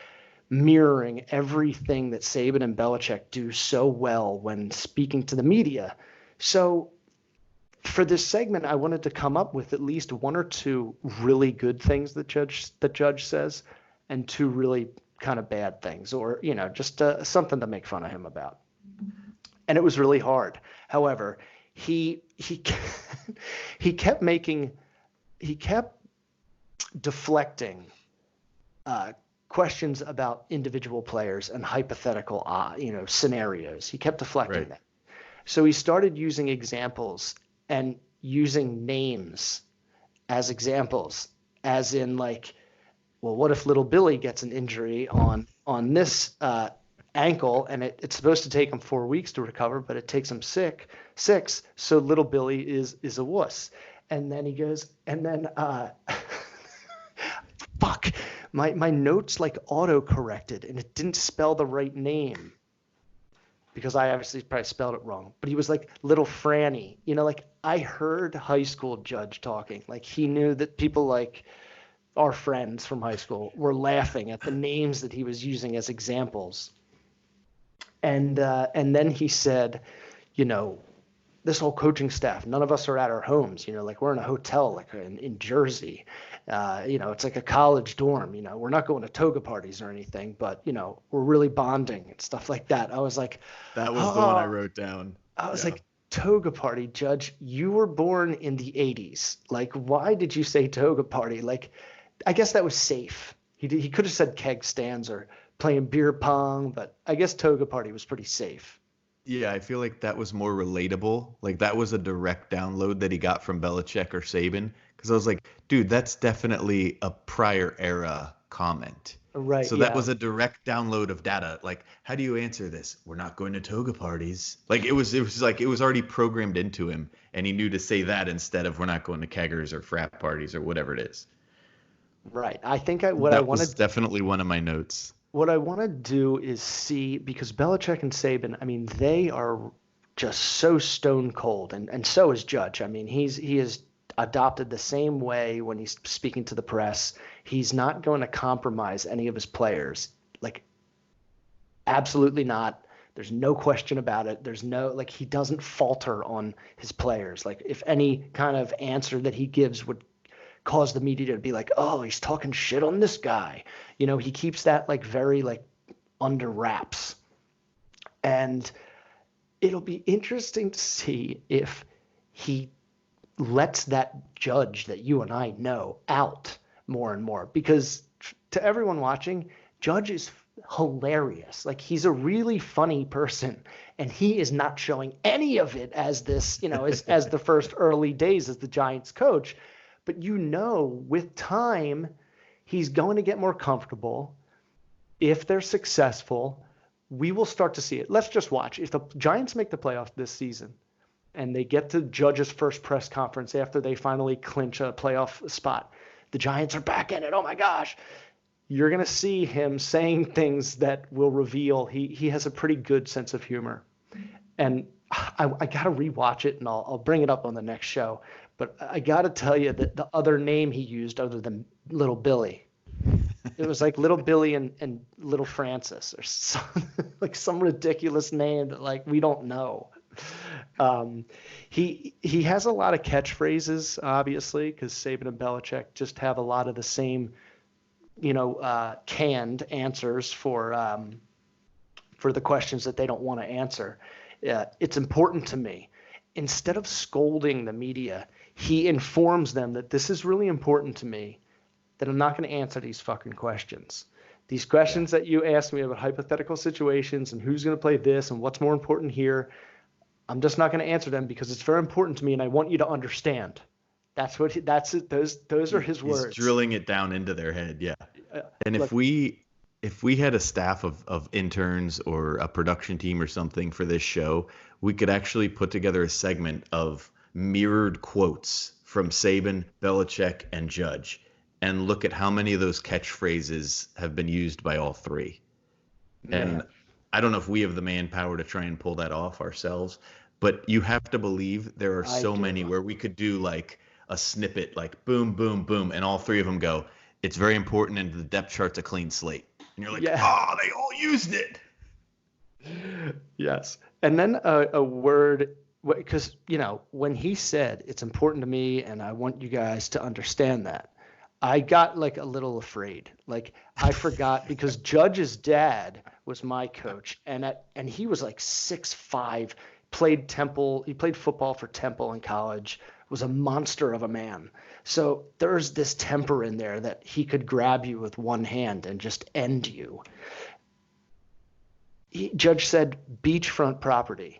Speaker 1: mirroring everything that Saban and Belichick do so well when speaking to the media. So for this segment, I wanted to come up with at least 1 or 2 really good things that Judge says, and 2 really kind of bad things, or just something to make fun of him about. And it was really hard. However, he kept deflecting questions about individual players and hypothetical scenarios. He kept deflecting that. So he started using examples and using names as examples, as in well, what if little Billy gets an injury on this ankle, and it's supposed to take him 4 weeks to recover, but it takes him six. So little Billy is a wuss. And then he goes, and then fuck, my notes like auto corrected, and it didn't spell the right name because I obviously probably spelled it wrong. But he was like little Franny, like I heard high school Judge talking, like he knew that people like our friends from high school were laughing at the names that he was using as examples. And then he said, this whole coaching staff, none of us are at our homes, like we're in a hotel, like in Jersey. It's like a college dorm, we're not going to toga parties or anything, but, we're really bonding and stuff like that. I was like,
Speaker 2: that was the one I wrote down.
Speaker 1: I was like, toga party, Judge, you were born in the 80s. Like, why did you say toga party? Like, I guess that was safe. He could have said keg stands or playing beer pong, but I guess toga party was pretty safe.
Speaker 2: Yeah, I feel like that was more relatable. Like that was a direct download that he got from Belichick or Saban. Because I was like, dude, that's definitely a prior era comment.
Speaker 1: Right.
Speaker 2: So that was a direct download of data. Like, how do you answer this? We're not going to toga parties. Like it was like it was already programmed into him, and he knew to say that instead of we're not going to keggers or frat parties or whatever it is.
Speaker 1: Right. I think
Speaker 2: that was definitely one of my notes.
Speaker 1: What I want to do is see, because Belichick and Saban, I mean, they are just so stone cold, and so is Judge. I mean, he has adopted the same way when he's speaking to the press. He's not going to compromise any of his players. Like, absolutely not. There's no question about it. There's no, like, he doesn't falter on his players. Like, if any kind of answer that he gives would cause the media to be like, oh, he's talking shit on this guy. He keeps that like very like under wraps. And it'll be interesting to see if he lets that Judge that you and I know out more and more, because to everyone watching, Judge is hilarious. Like he's a really funny person, and he is not showing any of it as this, as the first early days as the Giants coach. But with time, he's going to get more comfortable. If they're successful, we will start to see it. Let's just watch. If the Giants make the playoffs this season and they get to Judge's first press conference after they finally clinch a playoff spot, the Giants are back in it. Oh, my gosh. You're going to see him saying things that will reveal he has a pretty good sense of humor. And I got to rewatch it, and I'll bring it up on the next show. But I got to tell you that the other name he used other than Little Billy, it was like Little Billy and Little Francis or some ridiculous name that like we don't know. He has a lot of catchphrases, obviously, because Saban and Belichick just have a lot of the same, canned answers for the questions that they don't want to answer. It's important to me. Instead of scolding the media, he informs them that this is really important to me, that I'm not going to answer these fucking questions. These questions that you ask me about hypothetical situations and who's going to play this and what's more important here, I'm just not going to answer them because it's very important to me and I want you to understand. That's it. Those are his words.
Speaker 2: He's drilling it down into their head, yeah. And if we had a staff of interns or a production team or something for this show, we could actually put together a segment of mirrored quotes from Saban, Belichick, and Judge, and look at how many of those catchphrases have been used by all three. Man. And I don't know if we have the manpower to try and pull that off ourselves, but you have to believe there are so many where we could do like a snippet, like boom, boom, boom, and all three of them go, it's very important, and the depth chart's a clean slate. And you're like, they all used it.
Speaker 1: Yes. And then a word, because, when he said, it's important to me and I want you guys to understand that, I got like a little afraid. Like I forgot because Judge's dad was my coach, and he was like 6'5", played Temple. He played football for Temple in college, was a monster of a man. So there's this temper in there that he could grab you with one hand and just end you. Judge said beachfront property.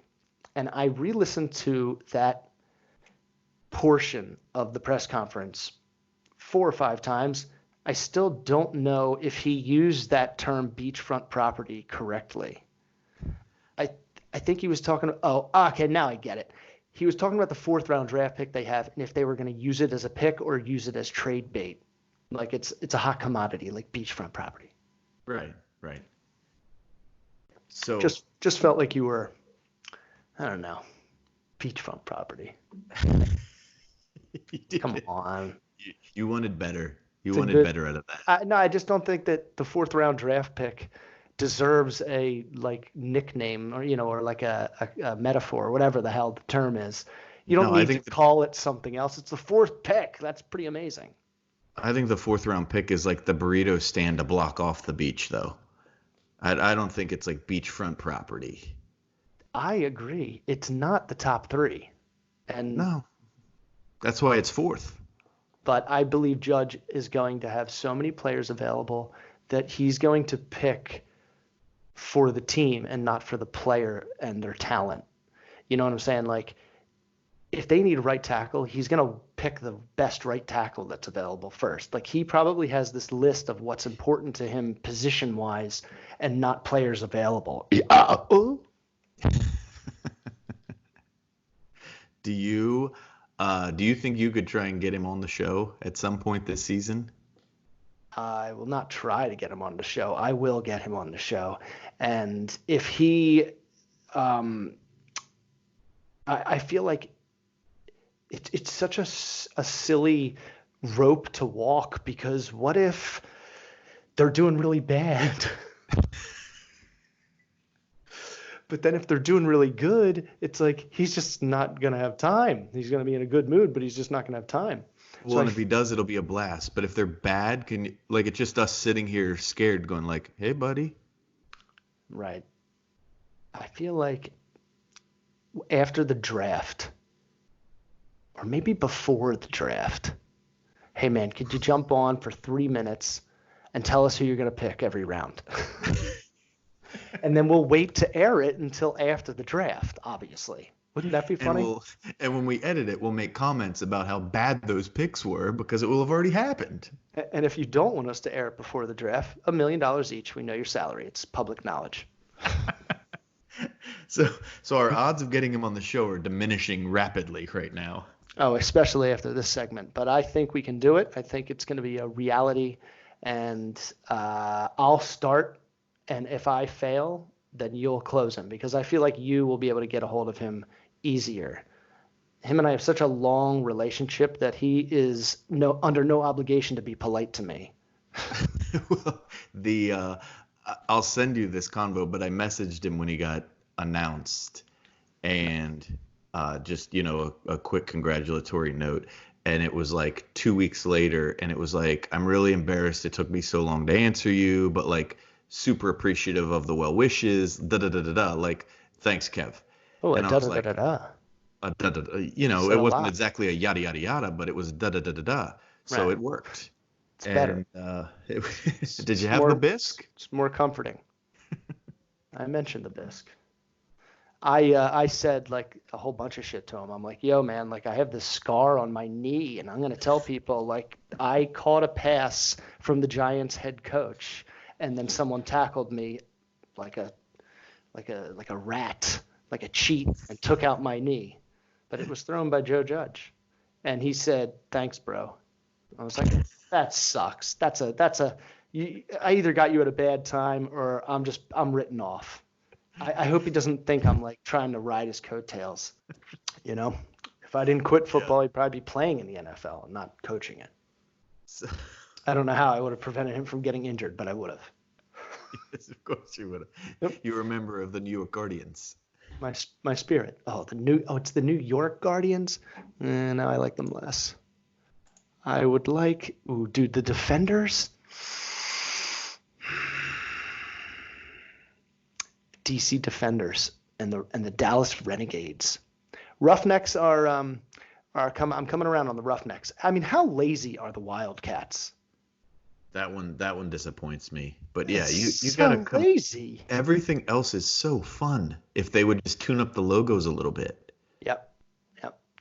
Speaker 1: And I re-listened to that portion of the press conference 4 or 5 times. I still don't know if he used that term beachfront property correctly. I I think he was talking. Oh, okay, now I get it. He was talking about the fourth round draft pick they have, and if they were going to use it as a pick or use it as trade bait, like it's a hot commodity, like beachfront property.
Speaker 2: Right, right. So
Speaker 1: Just felt like you were, I don't know, beachfront property.
Speaker 2: you did
Speaker 1: Come
Speaker 2: it.
Speaker 1: on.
Speaker 2: You wanted better. You
Speaker 1: It's a
Speaker 2: wanted
Speaker 1: good.
Speaker 2: better out of that.
Speaker 1: No, I just don't think that the fourth round draft pick deserves a like nickname or or like a metaphor or whatever the hell the term is. You don't
Speaker 2: No,
Speaker 1: need to call it something else. It's the fourth pick. That's pretty amazing.
Speaker 2: I think the fourth round pick is like the burrito stand to block off the beach, though. I don't think it's like beachfront property.
Speaker 1: I agree. It's not the top three, and
Speaker 2: No, that's why it's fourth.
Speaker 1: but I believe Judge is going to have so many players available that he's going to pick for the team and not for the player and their talent. You know what I'm saying? Like, if they need a right tackle, he's going to pick the best right tackle that's available first. Like, he probably has this list of what's important to him position wise and not players available.
Speaker 2: Do you do you think you could try and get him on the show at some point this season?
Speaker 1: I will not try to get him on the show. I will get him on the show. And if he, um, I feel like it's such a silly rope to walk because what if they're doing really bad? But then if they're doing really good, it's like he's just not going to have time. He's going to be in a good mood, but he's just not going to have time.
Speaker 2: Well, and if he does, it'll be a blast. But if they're bad, can you, like it's just us sitting here scared, going like, "Hey, buddy."
Speaker 1: Right. I feel like after the draft, or maybe before the draft, hey man, could you jump on for 3 minutes and tell us who you're going to pick every round? And then we'll wait to air it until after the draft, obviously. Wouldn't that be funny?
Speaker 2: And when we edit it, we'll make comments about how bad those picks were because it will have already happened.
Speaker 1: And if you don't want us to air it before the draft, $1 million each. We know your salary. It's public knowledge.
Speaker 2: So our odds of getting him on the show are diminishing rapidly right now.
Speaker 1: Oh, especially after this segment. But I think we can do it. I think it's going to be a reality. And I'll start. And if I fail, then you'll close him because I feel like you will be able to get a hold of him easier. Him and I have such a long relationship that he is under no obligation to be polite to me.
Speaker 2: Well, I'll send you this convo, but I messaged him when he got announced, and just a quick congratulatory note. And it was like 2 weeks later, and it was like, I'm really embarrassed it took me so long to answer you, but like super appreciative of the well wishes. Da da da da da. Like, thanks, Kev.
Speaker 1: Oh,
Speaker 2: and
Speaker 1: da da da da da.
Speaker 2: Da, da, da, it wasn't exactly a yada yada yada, but it was da da da da da. So
Speaker 1: Right.
Speaker 2: it worked.
Speaker 1: It's better.
Speaker 2: Did you have the bisque?
Speaker 1: It's more comforting. I mentioned the bisque. I said like a whole bunch of shit to him. I'm like, yo, man, like I have this scar on my knee, and I'm gonna tell people like I caught a pass from the Giants head coach, and then someone tackled me like a rat, like a cheat, and took out my knee. But it was thrown by Joe Judge, and he said, "Thanks, bro." I was like, "That sucks. I either got you at a bad time, or I'm written off." I hope he doesn't think I'm like trying to ride his coattails. If I didn't quit football, he'd probably be playing in the NFL and not coaching it.
Speaker 2: So,
Speaker 1: I don't know how I would have prevented him from getting injured, but I would have.
Speaker 2: yes, of course you would have.
Speaker 1: Yep.
Speaker 2: You're a member of the New York Guardians.
Speaker 1: My spirit. It's the New York Guardians. No, I like them less. I would like, the Defenders. DC Defenders and the Dallas Renegades. Roughnecks I'm coming around on the Roughnecks. I mean, how lazy are the Wildcats?
Speaker 2: That one disappoints me. But yeah, you
Speaker 1: so
Speaker 2: gotta come.
Speaker 1: Lazy.
Speaker 2: Everything else is so fun if they would just tune up the logos a little bit.
Speaker 1: Yep.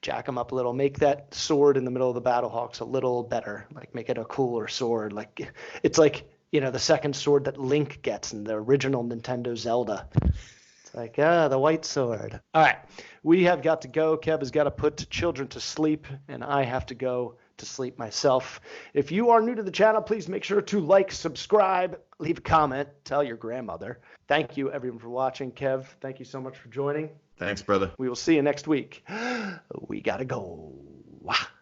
Speaker 1: Jack them up a little. Make that sword in the middle of the Battlehawks a little better. Like make it a cooler sword. Like it's like the second sword that Link gets in the original Nintendo Zelda. It's Like, the white sword. All right. We have got to go. Kev has got to put children to sleep, and I have to go to sleep myself. If you are new to the channel, please make sure to like, subscribe, leave a comment, tell your grandmother. Thank you, everyone, for watching. Kev, thank you so much for joining.
Speaker 2: Thanks, brother.
Speaker 1: We will see you next week. We got to go.